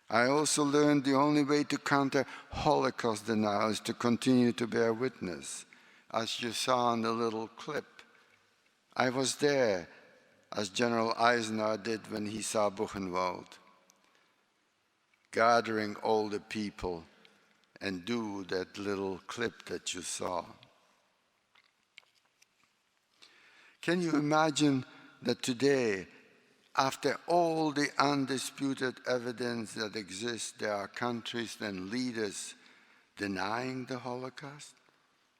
I also learned the only way to counter Holocaust denial is to continue to bear witness. As you saw in the little clip, I was there as General Eisenhower did when he saw Buchenwald, gathering all the people and do that little clip that you saw. Can you imagine that today, after all the undisputed evidence that exists, there are countries and leaders denying the Holocaust?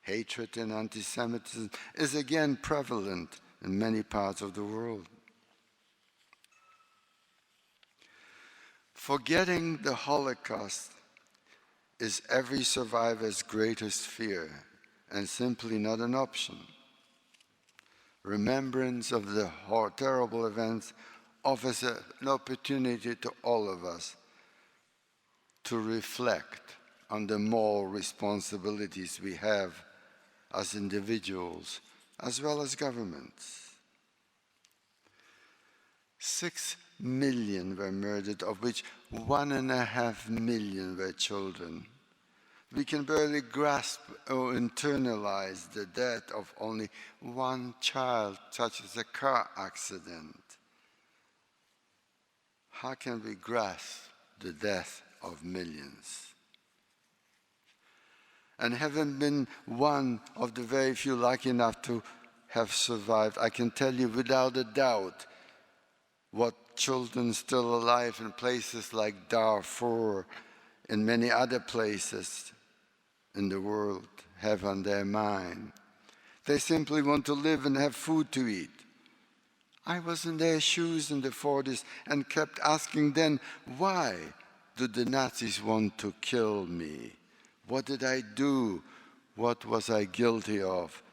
Hatred and anti-Semitism is again prevalent in many parts of the world. Forgetting the Holocaust is every survivor's greatest fear and simply not an option. Remembrance of the terrible events offers an opportunity to all of us to reflect on the moral responsibilities we have as individuals as well as governments. 6 million were murdered, of which 1.5 million were children. We can barely grasp or internalize the death of only one child, such as a car accident. How can we grasp the death of millions? And having been one of the very few lucky enough to have survived, I can tell you without a doubt what children still alive in places like Darfur and many other places in the world have on their mind. They simply want to live and have food to eat. I was in their shoes in the 40s and kept asking then, why do the Nazis want to kill me? What did I do? What was I guilty of?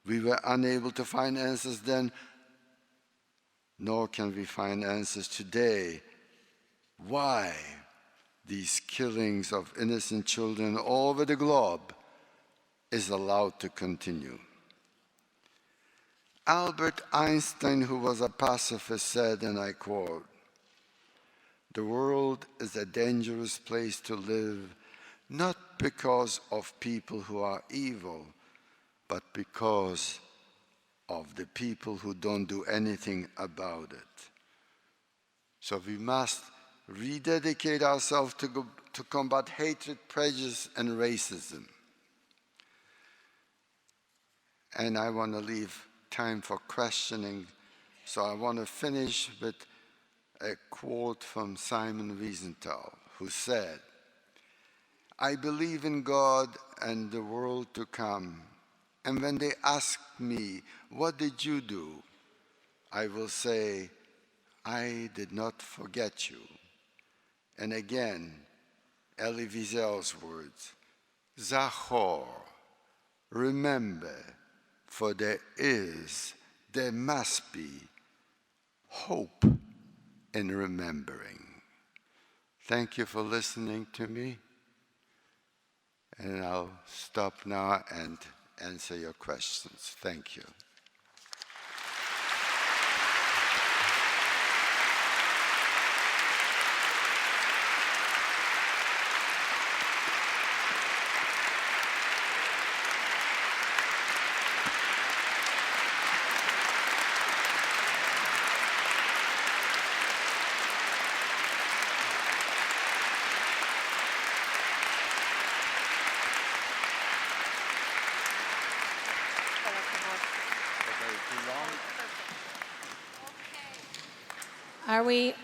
We were unable to find answers then, nor can we find answers today. Why these killings of innocent children all over the globe is allowed to continue? Albert Einstein, who was a pacifist, said, and I quote, "The world is a dangerous place to live, not because of people who are evil, but because of the people who don't do anything about it." So we must rededicate ourselves to combat hatred, prejudice, and racism. And I want to leave time for questioning, so I want to finish with a quote from Simon Wiesenthal, who said, "I believe in God and the world to come, and when they ask me, 'What did you do?' I will say, 'I did not forget you.'" And again, Elie Wiesel's words, "Zachor, remember, for there must be hope in remembering." Thank you for listening to me. And I'll stop now and answer your questions. Thank you.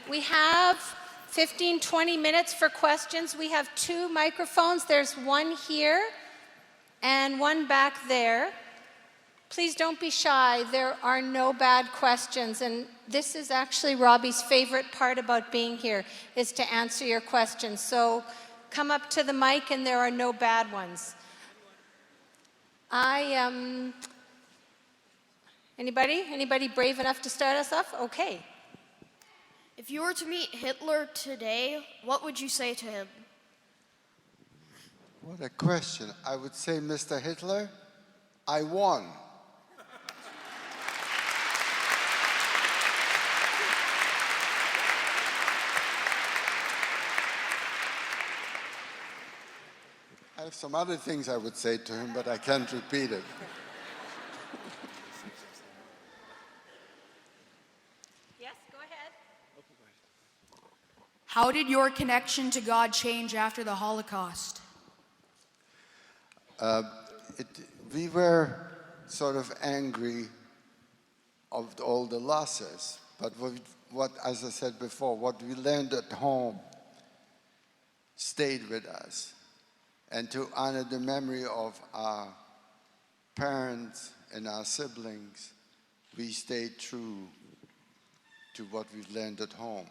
We have 15, 20 minutes for questions. We have 2 microphones. There's one here and one back there. Please don't be shy. There are no bad questions. And this is actually Robbie's favorite part about being here, is to answer your questions. So come up to the mic and there are no bad ones. Anybody brave enough to start us off? Okay. If you were to meet Hitler today, what would you say to him? What a question. I would say, Mr. Hitler, I won. I have some other things I would say to him, but I can't repeat it. How did your connection to God change after the Holocaust? We were sort of angry of all the losses, but as I said before, what we learned at home stayed with us. And to honor the memory of our parents and our siblings, we stayed true to what we learned at home.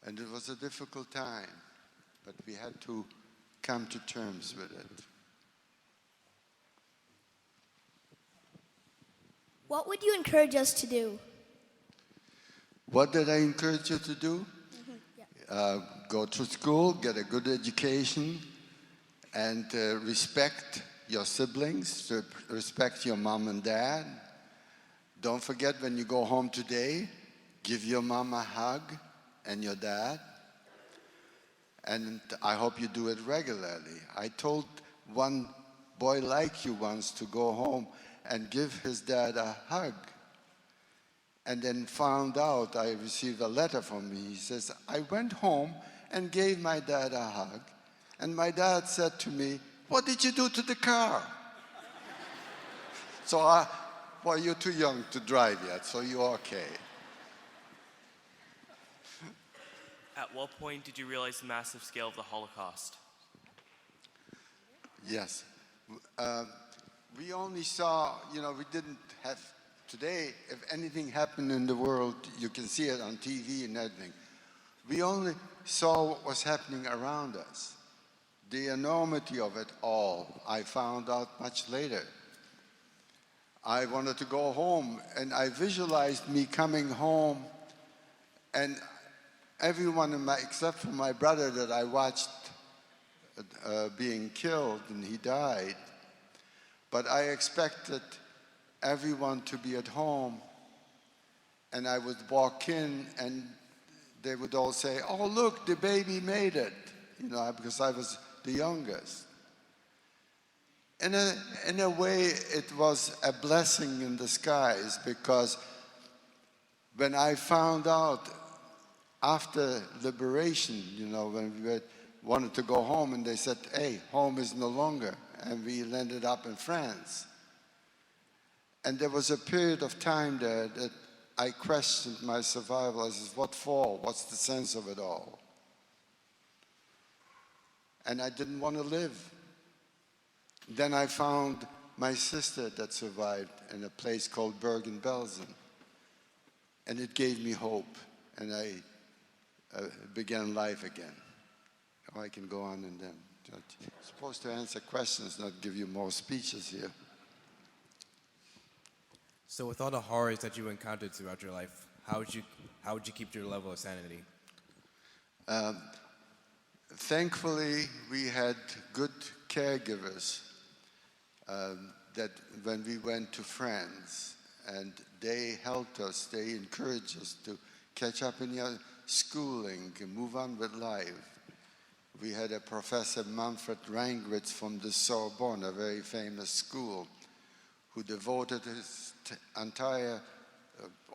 And it was a difficult time, but we had to come to terms with it. What would you encourage us to do? What did I encourage you to do? Go to school, get a good education, and respect your siblings, respect your mom and dad. Don't forget, when you go home today, give your mom a hug and your dad. and I hope you do it regularly. I told one boy like you once to go home and give his dad a hug, and then found out I received a letter from me. He says, I went home and gave my dad a hug, and my dad said to me, what did you do to the car? So, well, you're too young to drive yet, so you're okay. At what point did you realize the massive scale of the Holocaust? Yes. We only saw, we didn't have, today, if anything happened in the world, you can see it on TV and everything. We only saw what was happening around us. The enormity of it all, I found out much later. I wanted to go home, and I visualized me coming home, and everyone except for my brother that I watched being killed, and he died. But I expected everyone to be at home, and I would walk in, and they would all say, oh, look, the baby made it, because I was the youngest. In a way, it was a blessing in disguise, because when I found out after liberation, when we wanted to go home, and they said, hey, home is no longer, and we ended up in France. And there was a period of time there that I questioned my survival. I said, what for? What's the sense of it all? And I didn't want to live. Then I found my sister that survived in a place called Bergen-Belsen. And it gave me hope, and I began life again. Oh, I can go on and then. I'm supposed to answer questions, not give you more speeches here. So with all the horrors that you encountered throughout your life, how would you keep your level of sanity? Thankfully, we had good caregivers that when we went to France, and they helped us, they encouraged us to catch up in your schooling and move on with life. We had a professor, Manfred Reingwitz from the Sorbonne, a very famous school, who devoted his entire,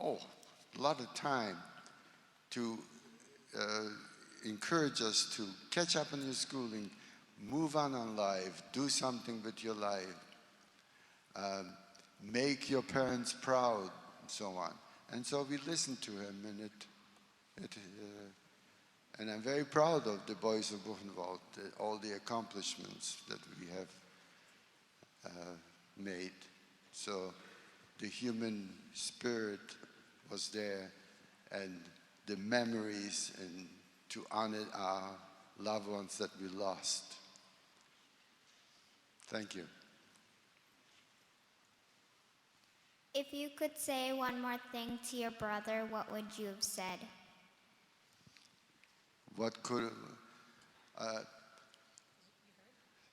a lot of time to encourage us to catch up in your schooling, move on life, do something with your life, make your parents proud, and so on. And so we listened to him, and I'm very proud of the boys of Buchenwald, all the accomplishments that we have made. So the human spirit was there, and the memories, and to honor our loved ones that we lost. Thank you. If you could say one more thing to your brother, what would you have said? What could,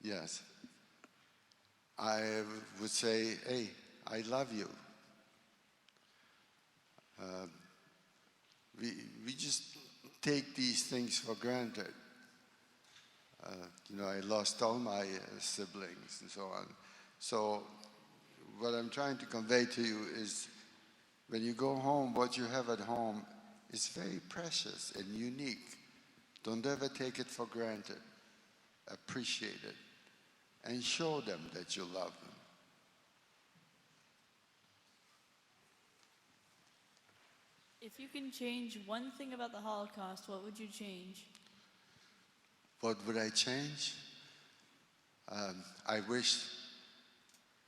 yes. I would say, hey, I love you. We just take these things for granted. I lost all my siblings and so on. So what I'm trying to convey to you is, when you go home, what you have at home is very precious and unique. Don't ever take it for granted. Appreciate it. And show them that you love them. If you can change one thing about the Holocaust, what would you change? What would I change? I wish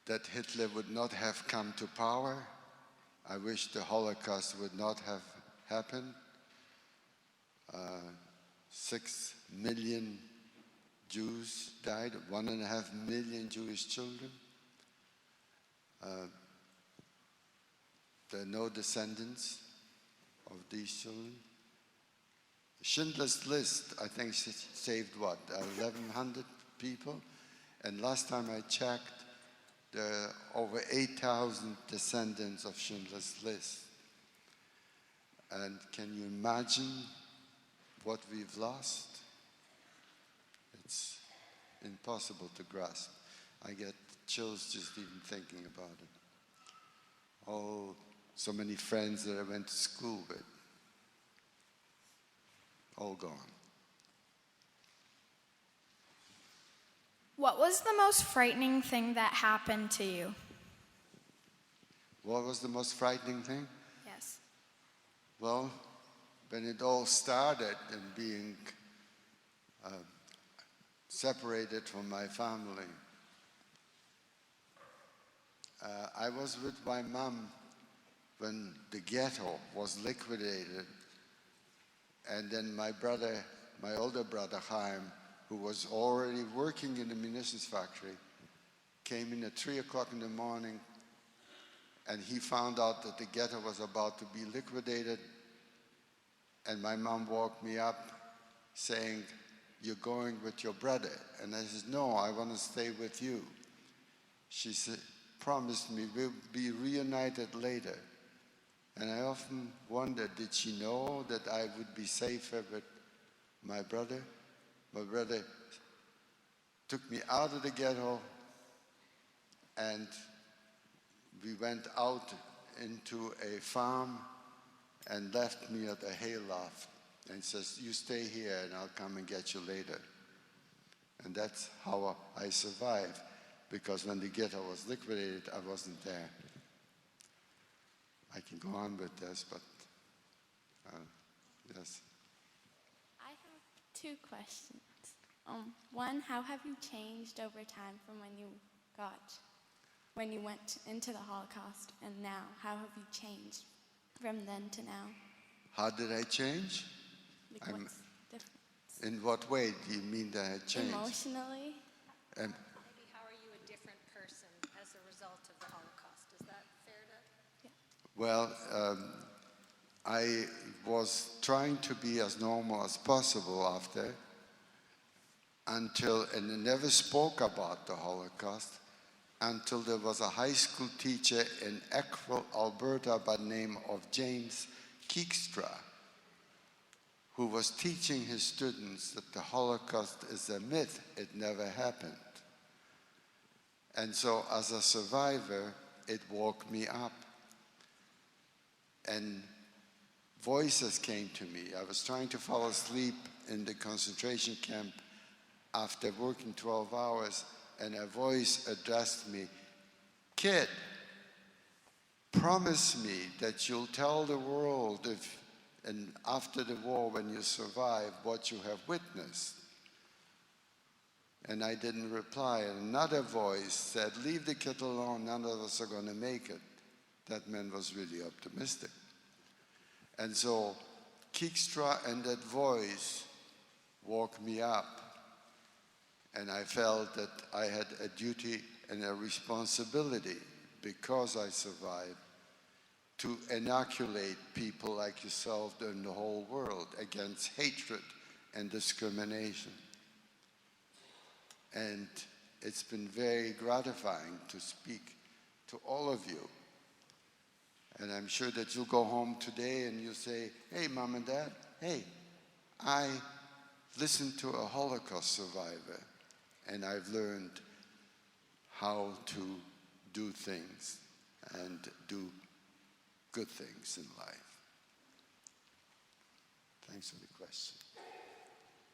that Hitler would not have come to power. I wish the Holocaust would not have happened. 6 million Jews died, 1.5 million Jewish children. There are no descendants of these children. Schindler's List, I think, saved what, 1,100 people? And last time I checked, there are over 8,000 descendants of Schindler's List. And can you imagine what we've lost? impossible to grasp. I get chills just even thinking about it. Oh, so many friends that I went to school with, all gone. What was the most frightening thing that happened to you? What was the most frightening thing? Yes. Well, when it all started and being separated from my family, I was with my mom when the ghetto was liquidated, and then my older brother Chaim, who was already working in the munitions factory, came in at 3 o'clock in the morning, and he found out that the ghetto was about to be liquidated, and my mom woke me up saying, "You're going with your brother." And I said, "No, I want to stay with you." She said, promised me we'll be reunited later. And I often wondered, did she know that I would be safer with my brother? My brother took me out of the ghetto, and we went out into a farm and left me at a hayloft and says, "You stay here and I'll come and get you later." And that's how I survived, because when the ghetto was liquidated, I wasn't there. I can go on with this, but yes. I have two questions. One, how have you changed over time from when you went into the Holocaust, and now? How have you changed from then to now? How did I change? Like, what's different? In what way do you mean that I changed? Emotionally. Maybe how are you a different person as a result of the Holocaust? Is that fair to? Yeah. Well, I was trying to be as normal as possible after, and I never spoke about the Holocaust until there was a high school teacher in Eckville, Alberta, by the name of James Keekstra, who was teaching his students that the Holocaust is a myth, it never happened. And so as a survivor, it woke me up. And voices came to me. I was trying to fall asleep in the concentration camp after working 12 hours, and a voice addressed me, "Kid, promise me that you'll tell the world and after the war, when you survive, what you have witnessed." And I didn't reply. And another voice said, "Leave the kid alone, none of us are going to make it." That man was really optimistic. And so Keekstra and that voice woke me up. And I felt that I had a duty and a responsibility, because I survived, to inoculate people like yourself in the whole world against hatred and discrimination. And it's been very gratifying to speak to all of you. And I'm sure that you'll go home today and you'll say, "Hey, Mom and Dad, hey, I listened to a Holocaust survivor, and I've learned how to do things and do good things in life." Thanks for the question.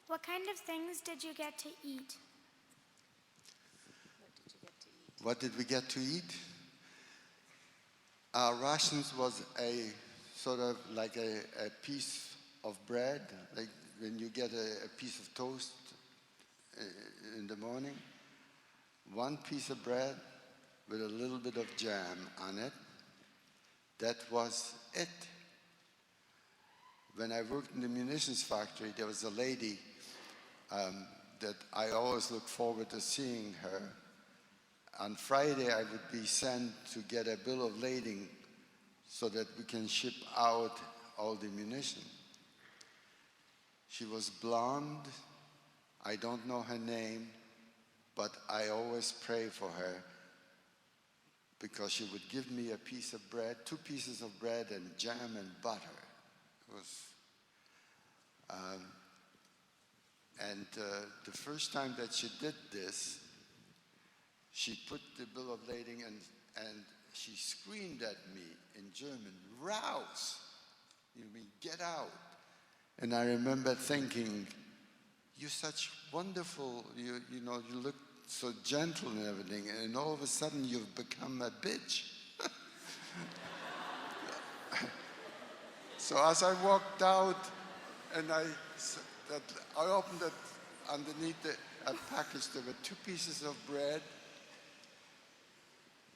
What kind of things did you get to eat? What did we get to eat? Our rations was a sort of like a piece of bread, like when you get a piece of toast in the morning. One piece of bread with a little bit of jam on it. That was it. When I worked in the munitions factory, there was a lady that I always look forward to seeing her. On Friday, I would be sent to get a bill of lading so that we can ship out all the munition. She was blonde. I don't know her name, but I always pray for her, because she would give me a piece of bread, 2 pieces of bread and jam and butter. It was, And the first time that she did this, she put the bill of lading and she screamed at me in German, "Raus!" You mean, get out. And I remember thinking, you're such wonderful, you look so gentle and everything, and all of a sudden you've become a bitch. So as I walked out, and I opened it, underneath a package, there were 2 pieces of bread,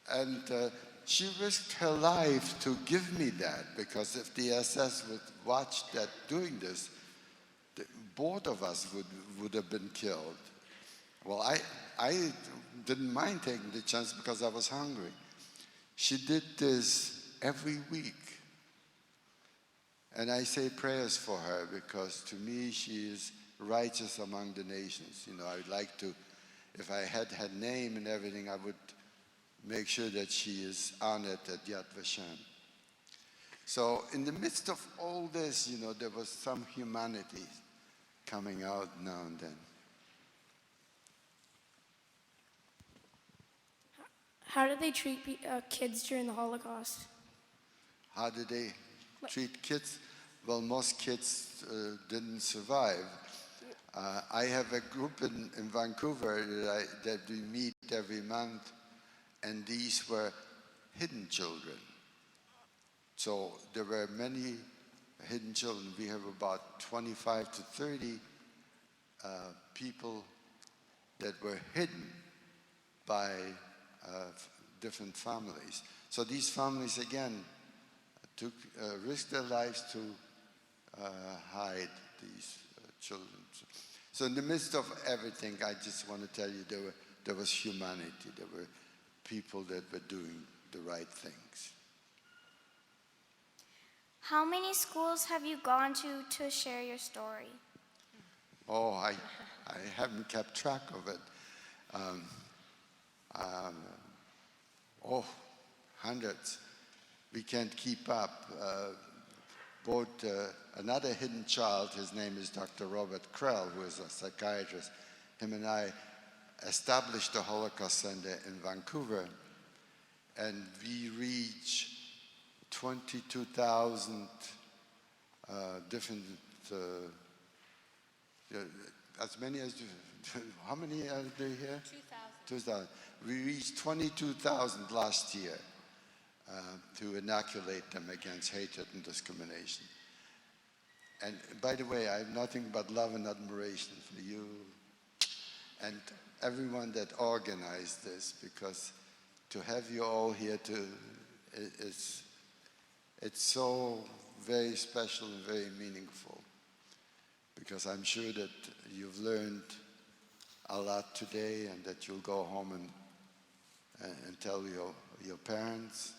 and she risked her life to give me that, because if the SS would watch that doing this, both of us would have been killed. Well, I didn't mind taking the chance because I was hungry. She did this every week. And I say prayers for her because to me she is righteous among the nations. I would like to, if I had her name and everything, I would make sure that she is honored at Yad Vashem. So in the midst of all this, there was some humanity coming out now and then. How did they treat kids during the Holocaust? How did they treat kids? Well, most kids didn't survive. I have a group in Vancouver that we meet every month, and these were hidden children. So there were many hidden children. We have about 25 to 30 people that were hidden by different families. So these families, again, risked their lives to hide these children. So in the midst of everything, I just want to tell you there was humanity. There were people that were doing the right things. How many schools have you gone to share your story? Oh, I haven't kept track of it. Hundreds. We can't keep up. Another hidden child, his name is Dr. Robert Krell, who is a psychiatrist. Him and I established the Holocaust Center in Vancouver, and we reach 22,000 different, as many as, how many are there here? 2,000. We reached 22,000 last year to inoculate them against hatred and discrimination. And by the way, I have nothing but love and admiration for you and everyone that organized this, because to have you all here it's so very special and very meaningful, because I'm sure that you've learned a lot today, and that you'll go home and tell your parents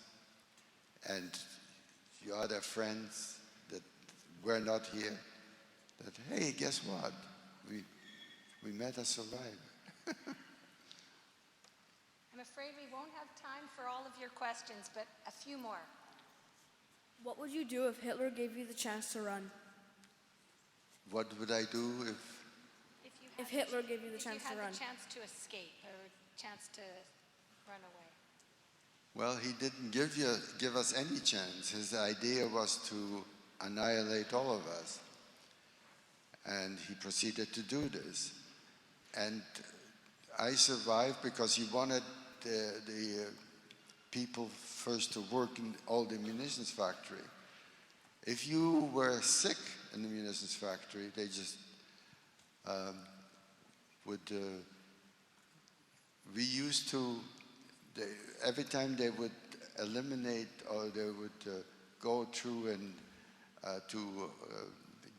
and your other friends that were not here, that, hey, guess what? We met a survivor. I'm afraid we won't have time for all of your questions, but a few more. What would you do if Hitler gave you the chance to run? What would I do if Hitler gave you the chance to run? If you had the chance to escape or a chance to run away. Well, he didn't give us any chance. His idea was to annihilate all of us. And he proceeded to do this. And I survived because he wanted the people first to work in all the munitions factory. If you were sick in the munitions factory, they just we used to, every time they would eliminate or they would go through and to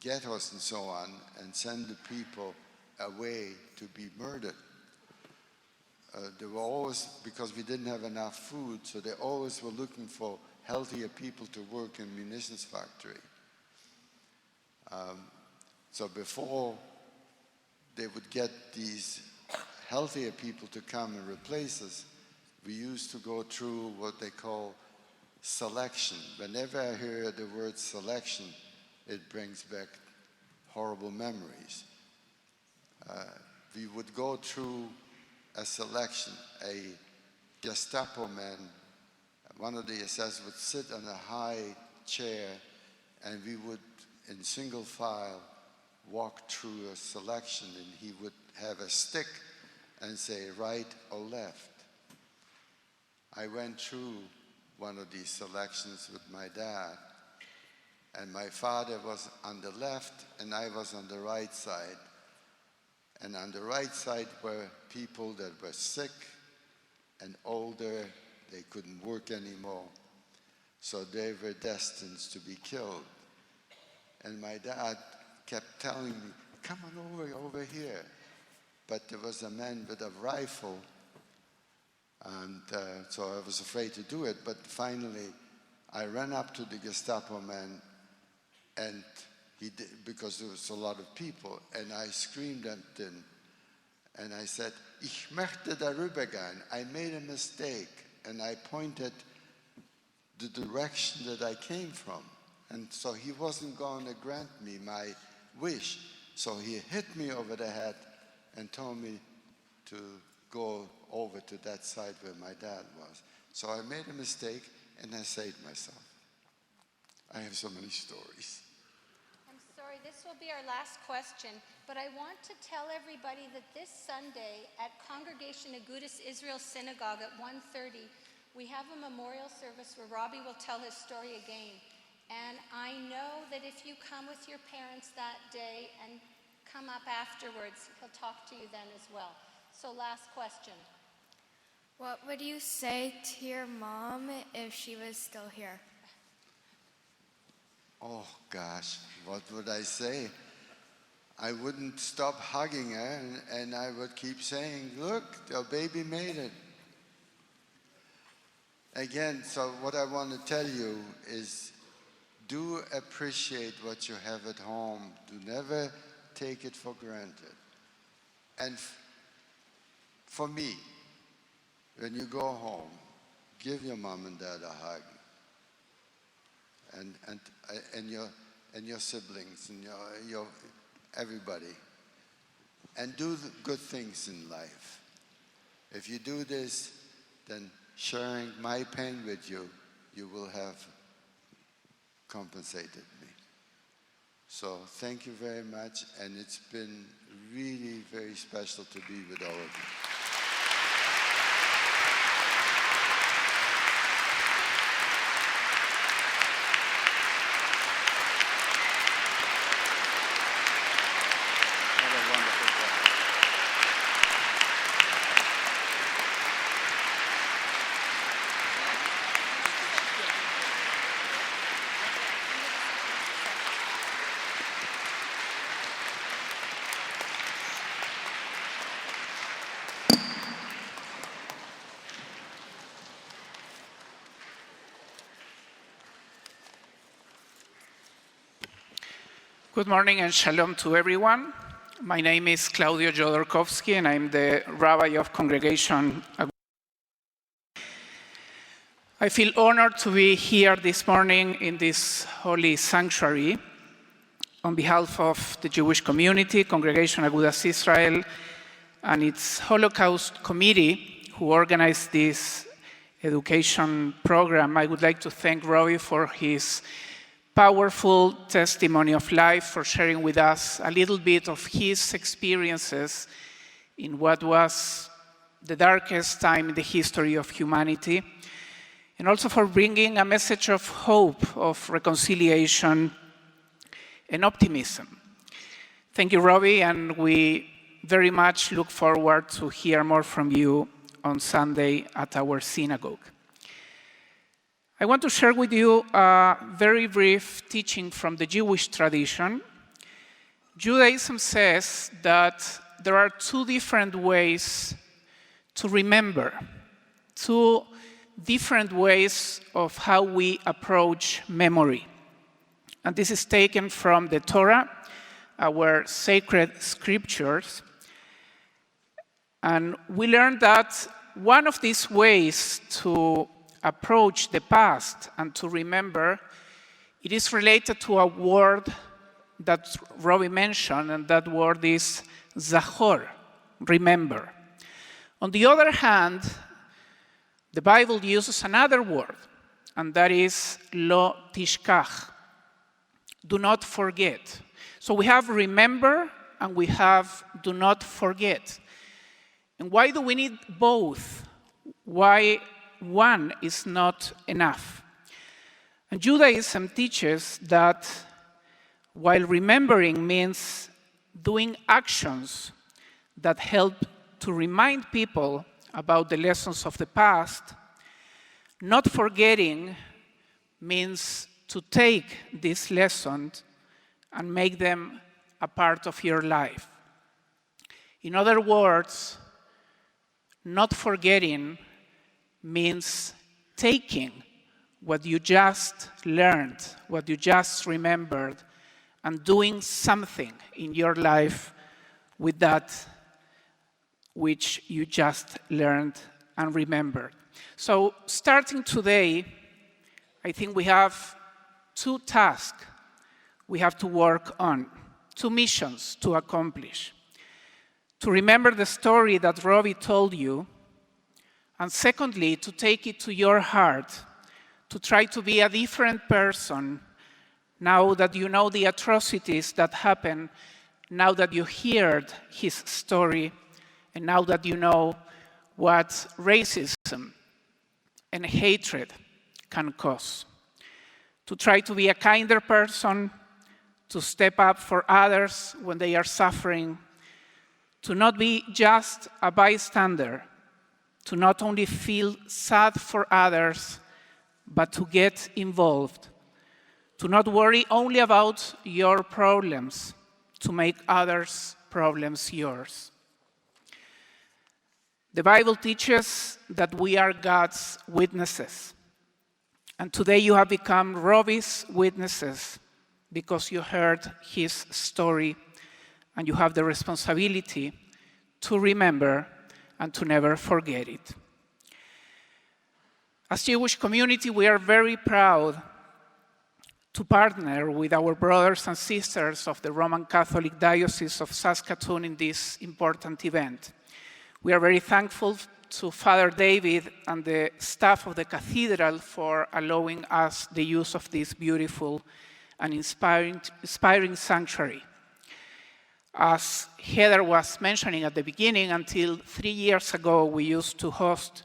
get us and so on and send the people away to be murdered. They were always, because we didn't have enough food, so they always were looking for healthier people to work in munitions factory. So before they would get these healthier people to come and replace us, we used to go through what they call selection. Whenever I hear the word selection, it brings back horrible memories. we would go through a selection. A Gestapo man, one of the SS would sit on a high chair, and we would, in single file, walk through a selection, and he would have a stick and say right or left. I went through one of these selections with my dad, and my father was on the left and I was on the right side. And on the right side were people that were sick and older, they couldn't work anymore, so they were destined to be killed. And my dad kept telling me, come on over here. But there was a man with a rifle, and so I was afraid to do it. But finally, I ran up to the Gestapo man, and he did, because there was a lot of people, and I screamed at him, and I said, "Ich möchte darüber gehen." I made a mistake, and I pointed the direction that I came from. And so he wasn't going to grant me my wish. So he hit me over the head and told me to go over to that side where my dad was. So I made a mistake and I saved myself. I have so many stories. I'm sorry, this will be our last question, but I want to tell everybody that this Sunday at Congregation Agudas Israel Synagogue at 1:30, we have a memorial service where Robbie will tell his story again. And I know that if you come with your parents that day and come up afterwards, he'll talk to you then as well. So last question. What would you say to your mom if she was still here? Oh gosh, what would I say? I wouldn't stop hugging her, and I would keep saying, look, your baby made it. Again, so what I want to tell you is, do appreciate what you have at home. Do never take it for granted. And for me, when you go home, give your mom and dad a hug, and your siblings and your everybody, and do the good things in life. If you do this, then sharing my pain with you, you will have compensated me. So thank you very much, and it's been really very special to be with all of you. Good morning and shalom to everyone. My name is Claudio Jodorkowski, and I'm the Rabbi of Congregation. I feel honored to be here this morning in this holy sanctuary on behalf of the Jewish community, Congregation Agudas Israel, and its Holocaust Committee, who organized this education program. I would like to thank Robbie for his powerful testimony of life, for sharing with us a little bit of his experiences in what was the darkest time in the history of humanity, and also for bringing a message of hope, of reconciliation, and optimism. Thank you, Robbie, and we very much look forward to hear more from you on Sunday at our synagogue. I want to share with you a very brief teaching from the Jewish tradition. Judaism says that there are two different ways to remember, two different ways of how we approach memory. And this is taken from the Torah, our sacred scriptures. And we learn that one of these ways to approach the past and to remember, it is related to a word that Robbie mentioned, and that word is zachor, remember. On the other hand, the Bible uses another word, and that is lo tishkach, do not forget. So we have remember and we have do not forget. And why do we need both? Why one is not enough? And Judaism teaches that while remembering means doing actions that help to remind people about the lessons of the past, not forgetting means to take these lessons and make them a part of your life. In other words, not forgetting means taking what you just learned, what you just remembered, and doing something in your life with that which you just learned and remembered. So starting today, I think we have two tasks we have to work on, two missions to accomplish. To remember the story that Robbie told you, and secondly, to take it to your heart, to try to be a different person now that you know the atrocities that happened, now that you heard his story, and now that you know what racism and hatred can cause. To try to be a kinder person, to step up for others when they are suffering, to not be just a bystander, to not only feel sad for others, but to get involved, to not worry only about your problems, to make others' problems yours. The Bible teaches that we are God's witnesses. And today you have become Robbie's witnesses because you heard his story and you have the responsibility to remember and to never forget it. As Jewish community, we are very proud to partner with our brothers and sisters of the Roman Catholic Diocese of Saskatchewan in this important event. We are very thankful to Father David and the staff of the Cathedral for allowing us the use of this beautiful and inspiring sanctuary. As Heather was mentioning at the beginning, until 3 years ago, we used to host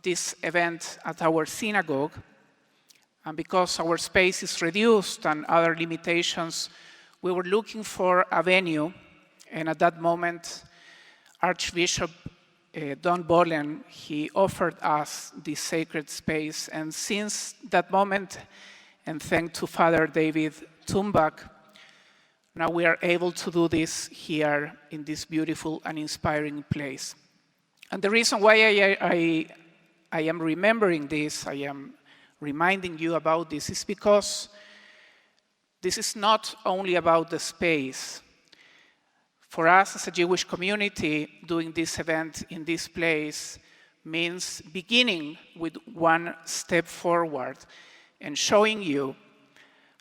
this event at our synagogue. And because our space is reduced and other limitations, we were looking for a venue. And at that moment, Archbishop Don Bolen, he offered us this sacred space. And since that moment, and thanks to Father David Tumbach, now we are able to do this here in this beautiful and inspiring place. And the reason why I am remembering this, I am reminding you about this, is because this is not only about the space. For us as a Jewish community, doing this event in this place means beginning with one step forward and showing you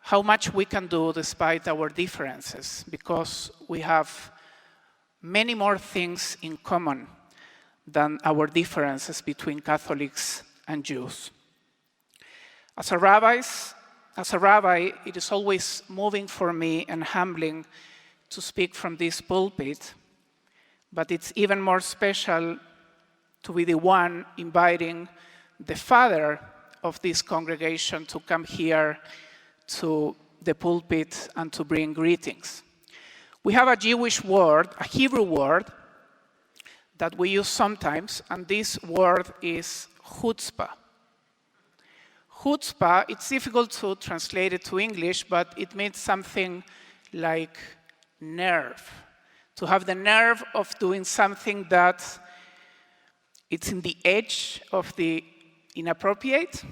how much we can do despite our differences, because we have many more things in common than our differences between Catholics and Jews. As a rabbi, it is always moving for me and humbling to speak from this pulpit, but it's even more special to be the one inviting the father of this congregation to come here to the pulpit and to bring greetings. We have a Jewish word, a Hebrew word, that we use sometimes, and this word is chutzpah. Chutzpah, it's difficult to translate it to English, but it means something like nerve. To have the nerve of doing something that it's in the edge of the inappropriate.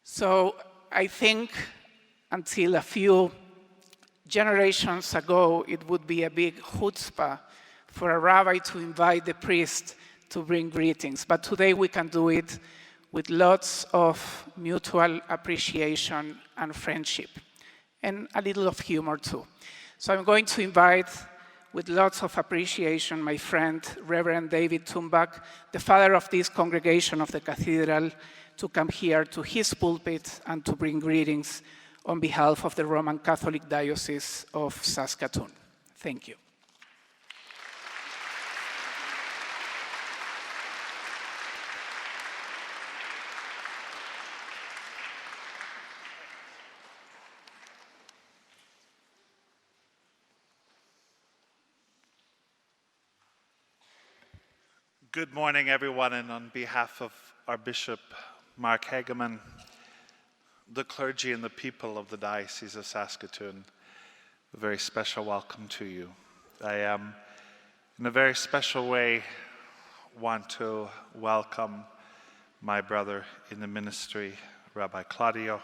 So I think until a few generations ago, it would be a big chutzpah for a rabbi to invite the priest to bring greetings. But today we can do it with lots of mutual appreciation and friendship. and a little of humor too. So I'm going to invite, with lots of appreciation, my friend, Reverend David Tumbach, the father of this congregation of the Cathedral, to come here to his pulpit and to bring greetings on behalf of the Roman Catholic Diocese of Saskatchewan. Thank you. Good morning, everyone, and on behalf of our Bishop, Mark Hageman, the clergy and the people of the Diocese of Saskatoon, a very special welcome to you. I am, in a very special way, want to welcome my brother in the ministry, Rabbi Claudio,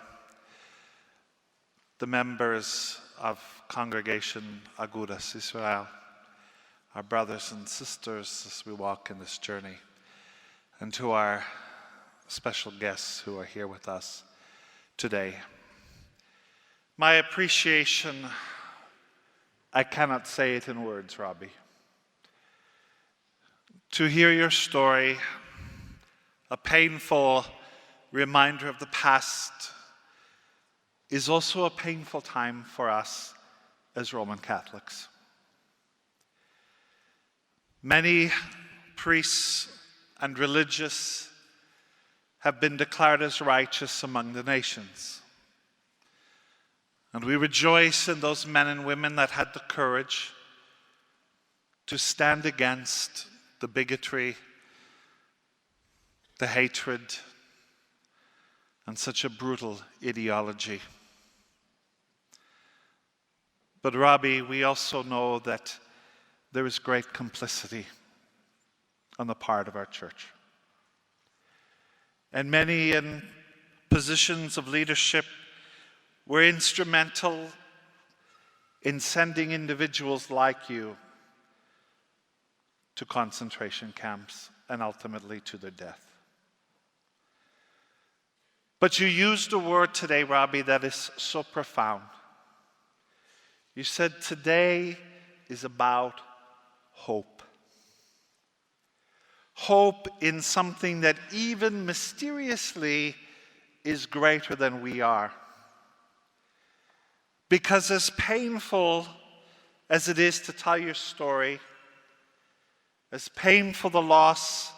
the members of Congregation Agudas Israel, our brothers and sisters as we walk in this journey, and to our special guests who are here with us today. My appreciation, I cannot say it in words, Robbie. To hear your story, a painful reminder of the past, is also a painful time for us as Roman Catholics. Many priests and religious have been declared as righteous among the nations. And we rejoice in those men and women that had the courage to stand against the bigotry, the hatred, and such a brutal ideology. But Robbie, we also know that there is great complicity on the part of our church. And many in positions of leadership were instrumental in sending individuals like you to concentration camps and ultimately to their death. But you used a word today, Robbie, that is so profound. You said today is about hope. Hope in something that even mysteriously is greater than we are. Because as painful as it is to tell your story, as painful the loss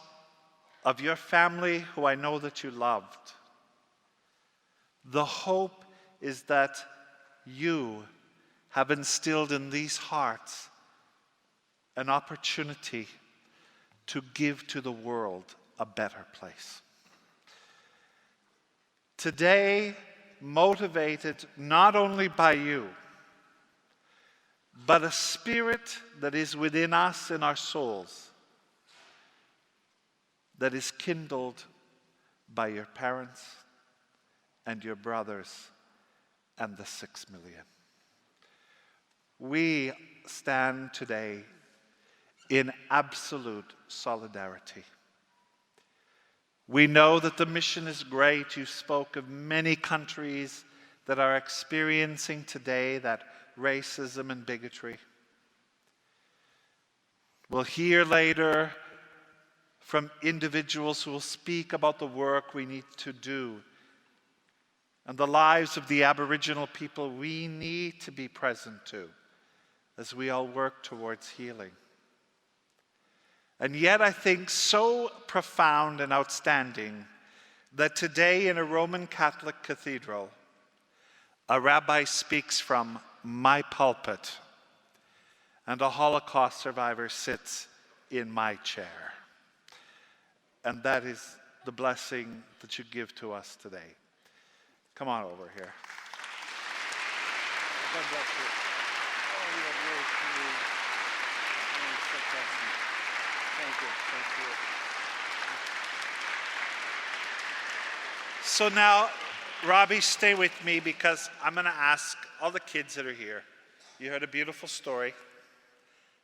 of your family, who I know that you loved, the hope is that you have instilled in these hearts an opportunity to give to the world a better place. Today, motivated not only by you, but a spirit that is within us in our souls, that is kindled by your parents and your brothers and the 6 million. We stand today in absolute solidarity. We know that the mission is great. You spoke of many countries that are experiencing today that racism and bigotry. We'll hear later from individuals who will speak about the work we need to do and the lives of the Aboriginal people we need to be present to as we all work towards healing. And yet I think so profound and outstanding that today in a Roman Catholic cathedral, a rabbi speaks from my pulpit and a Holocaust survivor sits in my chair. And that is the blessing that you give to us today. Come on over here. God bless you. Oh, you are really cool. Oh, so pleasant. Thank you. Thank you. So now, Robbie, stay with me because I'm going to ask all the kids that are here. You heard a beautiful story.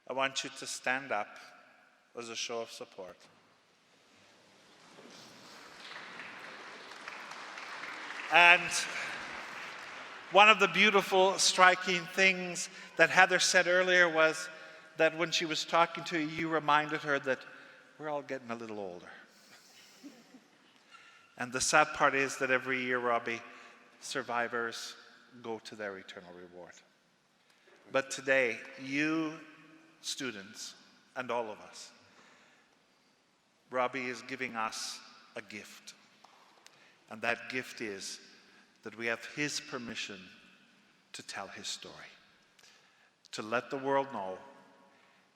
I want you to stand up as a show of support. And One of the beautiful, striking things that Heather said earlier was that when she was talking to you, you reminded her that we're all getting a little older. And the sad part is that every year, Robbie, survivors go to their eternal reward. But today, you students and all of us, Robbie is giving us a gift. And that gift is that we have his permission to tell his story, to let the world know.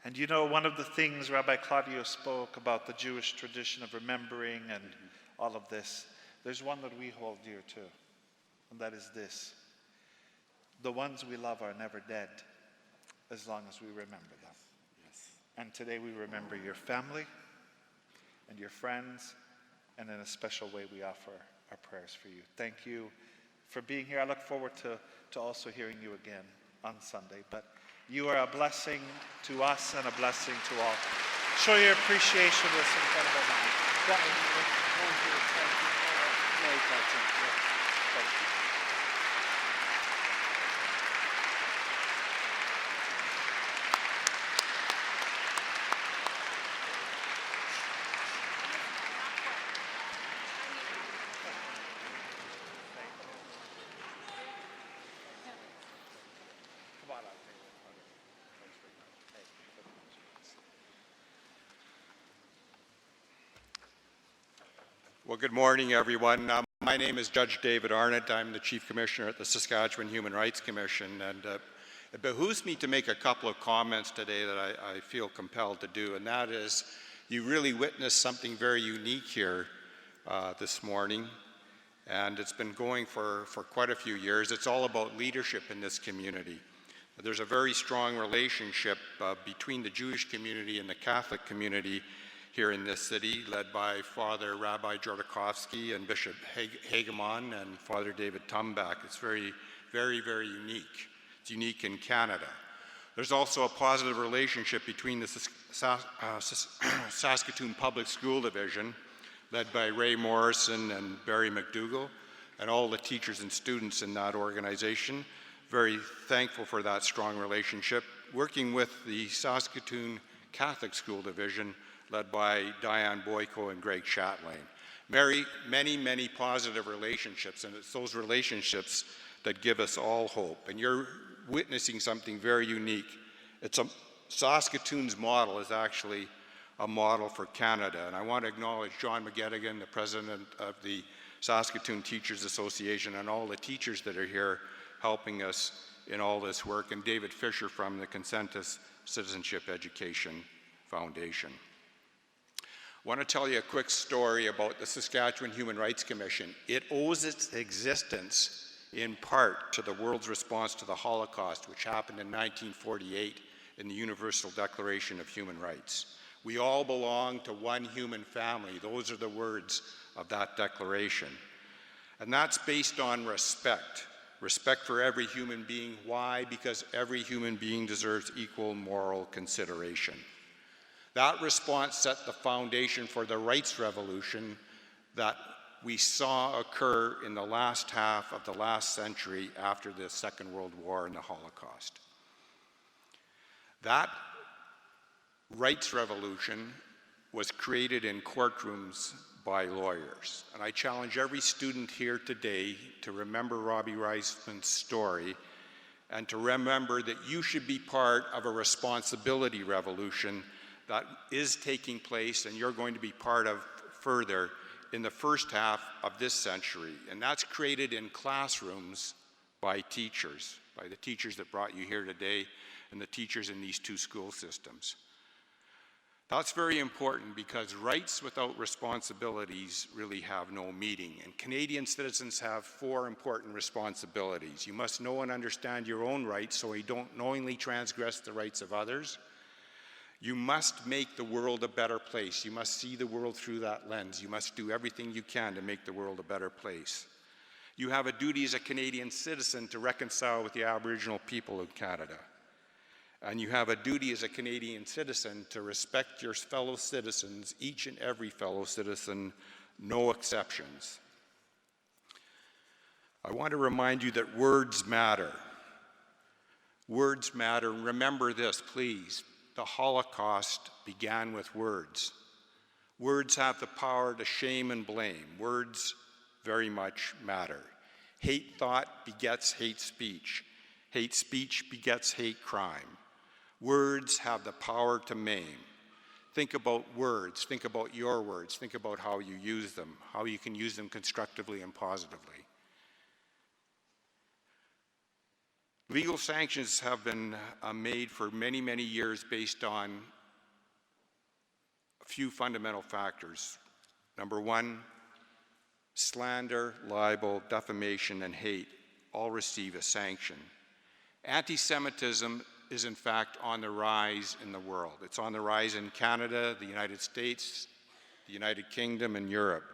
And you know, one of the things Rabbi Claudio spoke about, the Jewish tradition of remembering and all of this, there's one that we hold dear too, and that is this: the ones we love are never dead as long as we remember them. Yes. And today we remember your family and your friends, and in a special way we offer our prayers for you. Thank you for being here. I look forward to also hearing you again on Sunday. But you are a blessing to us and a blessing to all. Show your appreciation of this incredible man. Well, good morning, everyone. My name is Judge David Arnott. I'm the Chief Commissioner at the Saskatchewan Human Rights Commission, and it behooves me to make a couple of comments today that I feel compelled to do, and that is, you really witnessed something very unique here this morning, and it's been going for quite a few years. It's all about leadership in this community. There's a very strong relationship between the Jewish community and the Catholic community here in this city, led by Father Rabbi Jordakovsky and Bishop Hageman and Father David Tumbach. It's very, very, very unique. It's unique in Canada. There's also a positive relationship between the Saskatoon Public School Division, led by Ray Morrison and Barry McDougall, and all the teachers and students in that organization. Very thankful for that strong relationship. Working with the Saskatoon Catholic School Division, led by Diane Boyko and Greg Chatelain. Many, many positive relationships, and it's those relationships that give us all hope. And you're witnessing something very unique. Saskatoon's model is actually a model for Canada, and I want to acknowledge John McGettigan, the president of the Saskatoon Teachers Association, and all the teachers that are here helping us in all this work, and David Fisher from the Consensus Citizenship Education Foundation. I want to tell you a quick story about the Saskatchewan Human Rights Commission. It owes its existence in part to the world's response to the Holocaust, which happened in 1948 in the Universal Declaration of Human Rights. We all belong to one human family. Those are the words of that declaration. And that's based on respect. Respect for every human being. Why? Because every human being deserves equal moral consideration. That response set the foundation for the rights revolution that we saw occur in the last half of the last century after the Second World War and the Holocaust. That rights revolution was created in courtrooms by lawyers. And I challenge every student here today to remember Robbie Wiseman's story and to remember that you should be part of a responsibility revolution that is taking place and you're going to be part of further in the first half of this century. And that's created in classrooms by teachers, by the teachers that brought you here today and the teachers in these two school systems. That's very important because rights without responsibilities really have no meaning. And Canadian citizens have 4 important responsibilities. You must know and understand your own rights so you don't knowingly transgress the rights of others. You must make the world a better place. You must see the world through that lens. You must do everything you can to make the world a better place. You have a duty as a Canadian citizen to reconcile with the Aboriginal people of Canada. And you have a duty as a Canadian citizen to respect your fellow citizens, each and every fellow citizen, no exceptions. I want to remind you that words matter. Words matter. Remember this, please. The Holocaust began with words. Words have the power to shame and blame. Words very much matter. Hate thought begets hate speech. Hate speech begets hate crime. Words have the power to maim. Think about words. Think about your words. Think about how you use them, how you can use them constructively and positively. Legal sanctions have been made for many, many years based on a few fundamental factors. Number one, slander, libel, defamation, and hate all receive a sanction. Anti-Semitism is in fact on the rise in the world. It's on the rise in Canada, the United States, the United Kingdom, and Europe.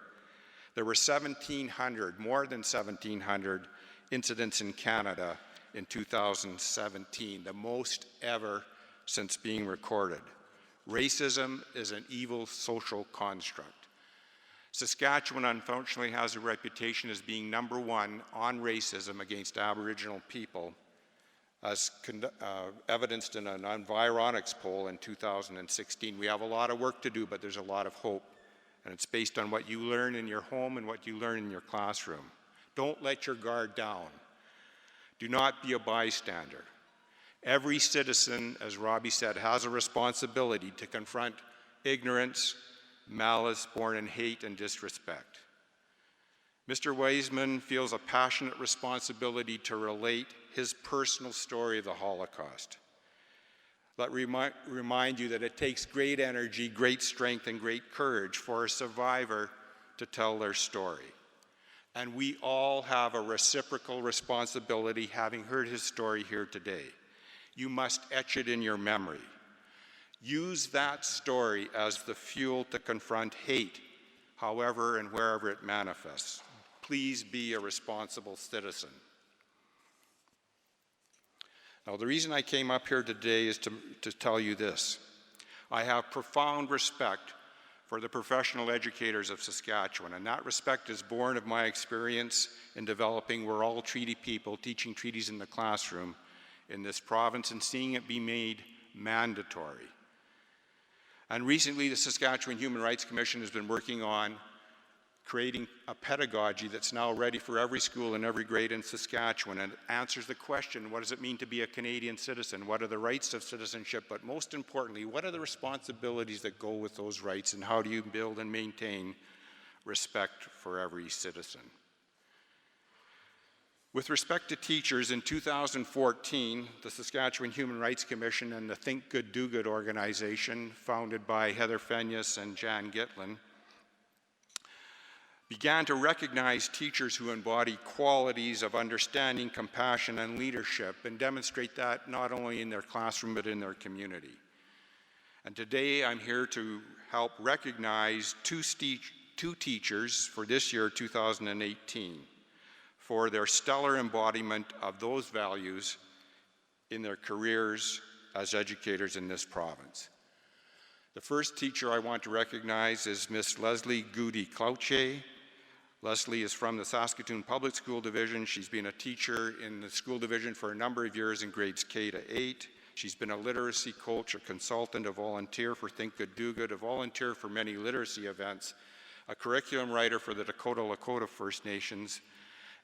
There were 1,700, more than 1,700 incidents in Canada in 2017, the most ever since being recorded. Racism is an evil social construct. Saskatchewan unfortunately has a reputation as being number one on racism against Aboriginal people, as evidenced in an Environics poll in 2016. We have a lot of work to do, but there's a lot of hope. And it's based on what you learn in your home and what you learn in your classroom. Don't let your guard down. Do not be a bystander. Every citizen, as Robbie said, has a responsibility to confront ignorance, malice born in hate and disrespect. Mr. Wiseman feels a passionate responsibility to relate his personal story of the Holocaust. Let me remind you that it takes great energy, great strength, and great courage for a survivor to tell their story. And we all have a reciprocal responsibility, having heard his story here today. You must etch it in your memory. Use that story as the fuel to confront hate, however and wherever it manifests. Please be a responsible citizen. Now, the reason I came up here today is to tell you this. I have profound respect for the professional educators of Saskatchewan, and that respect is born of my experience in developing We're All Treaty People, teaching treaties in the classroom in this province and seeing it be made mandatory. And recently, the Saskatchewan Human Rights Commission has been working on creating a pedagogy that's now ready for every school and every grade in Saskatchewan, and it answers the question, what does it mean to be a Canadian citizen? What are the rights of citizenship? But most importantly, what are the responsibilities that go with those rights, and how do you build and maintain respect for every citizen? With respect to teachers, in 2014, the Saskatchewan Human Rights Commission and the Think Good, Do Good organization, founded by Heather Fenyas and Jan Gitlin, began to recognize teachers who embody qualities of understanding, compassion, and leadership, and demonstrate that not only in their classroom but in their community. And today I'm here to help recognize two teachers for this year, 2018, for their stellar embodiment of those values in their careers as educators in this province. The first teacher I want to recognize is Miss Leslie Goody-Clouche. Leslie is from the Saskatoon Public School Division. She's been a teacher in the school division for a number of years in grades K to 8. She's been a literacy coach, a consultant, a volunteer for Think Good, Do Good, a volunteer for many literacy events, a curriculum writer for the Dakota Lakota First Nations,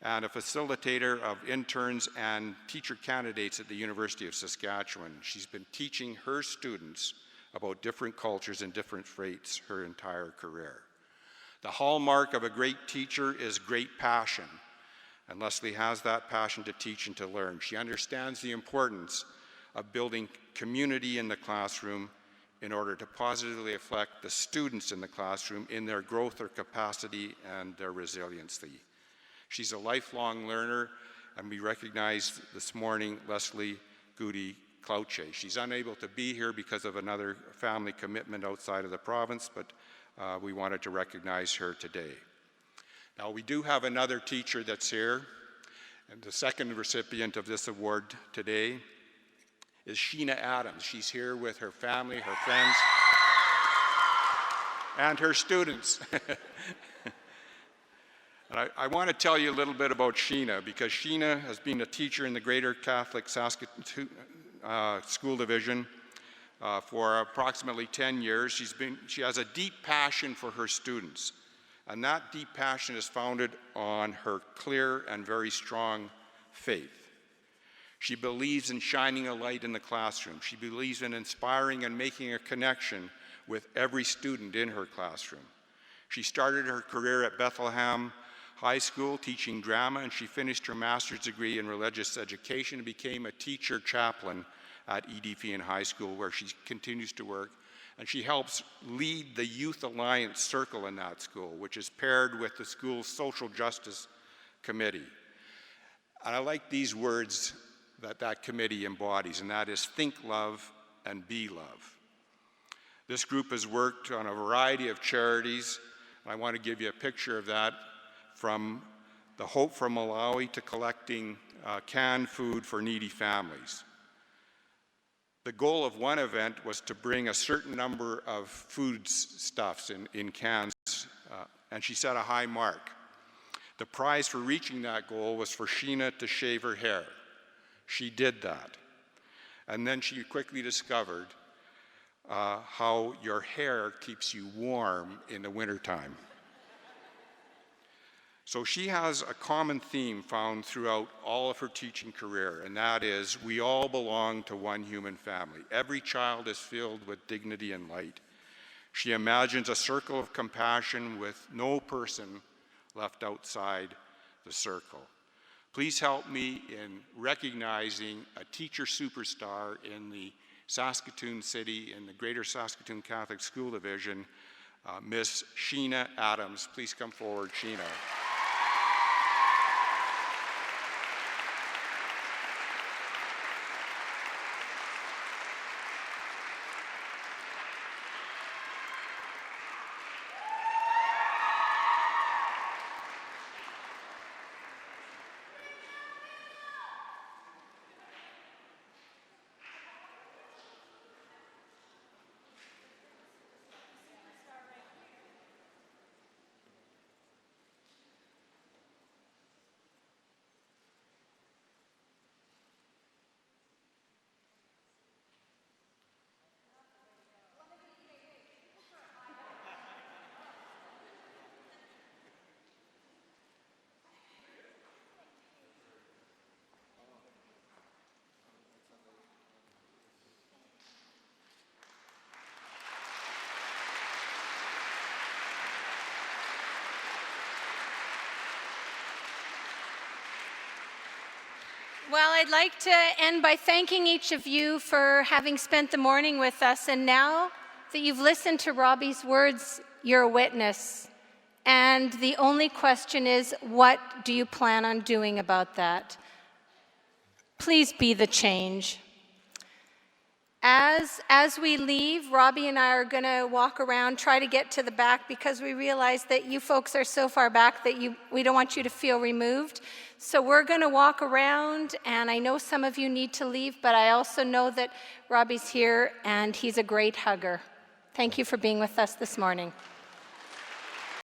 and a facilitator of interns and teacher candidates at the University of Saskatchewan. She's been teaching her students about different cultures and different faiths her entire career. The hallmark of a great teacher is great passion, and Leslie has that passion to teach and to learn. She understands the importance of building community in the classroom in order to positively affect the students in the classroom in their growth, their capacity, and their resiliency. She's a lifelong learner, and we recognize this morning Leslie Goody-Clouche. She's unable to be here because of another family commitment outside of the province, but we wanted to recognize her today. Now, we do have another teacher that's here, and the second recipient of this award today is Sheena Addams. She's here with her family, her friends, and her students. And I want to tell you a little bit about Sheena, because Sheena has been a teacher in the Greater Catholic Saskatoon School Division for approximately 10 years. She has a deep passion for her students, and that deep passion is founded on her clear and very strong faith. She believes in shining a light in the classroom. She believes in inspiring and making a connection with every student in her classroom. She started her career at Bethlehem High School teaching drama, and she finished her master's degree in religious education and became a teacher chaplain at Edfian High School, where she continues to work. And she helps lead the Youth Alliance Circle in that school, which is paired with the school's Social Justice Committee. And I like these words that committee embodies, and that is think love and be love. This group has worked on a variety of charities. I want to give you a picture of that, from the Hope from Malawi to collecting canned food for needy families. The goal of one event was to bring a certain number of foodstuffs in cans, and she set a high mark. The prize for reaching that goal was for Sheena to shave her hair. She did that. And then she quickly discovered how your hair keeps you warm in the wintertime. So she has a common theme found throughout all of her teaching career, and that is we all belong to one human family. Every child is filled with dignity and light. She imagines a circle of compassion with no person left outside the circle. Please help me in recognizing a teacher superstar in the Saskatoon City, in the Greater Saskatoon Catholic School Division, Miss Sheena Addams. Please come forward, Sheena. Well, I'd like to end by thanking each of you for having spent the morning with us. And now that you've listened to Robbie's words, you're a witness. And the only question is, what do you plan on doing about that? Please be the change. As we leave, Robbie and I are going to walk around, try to get to the back, because we realize that you folks are so far back that we don't want you to feel removed. So we're going to walk around, and I know some of you need to leave, but I also know that Robbie's here, and he's a great hugger. Thank you for being with us this morning.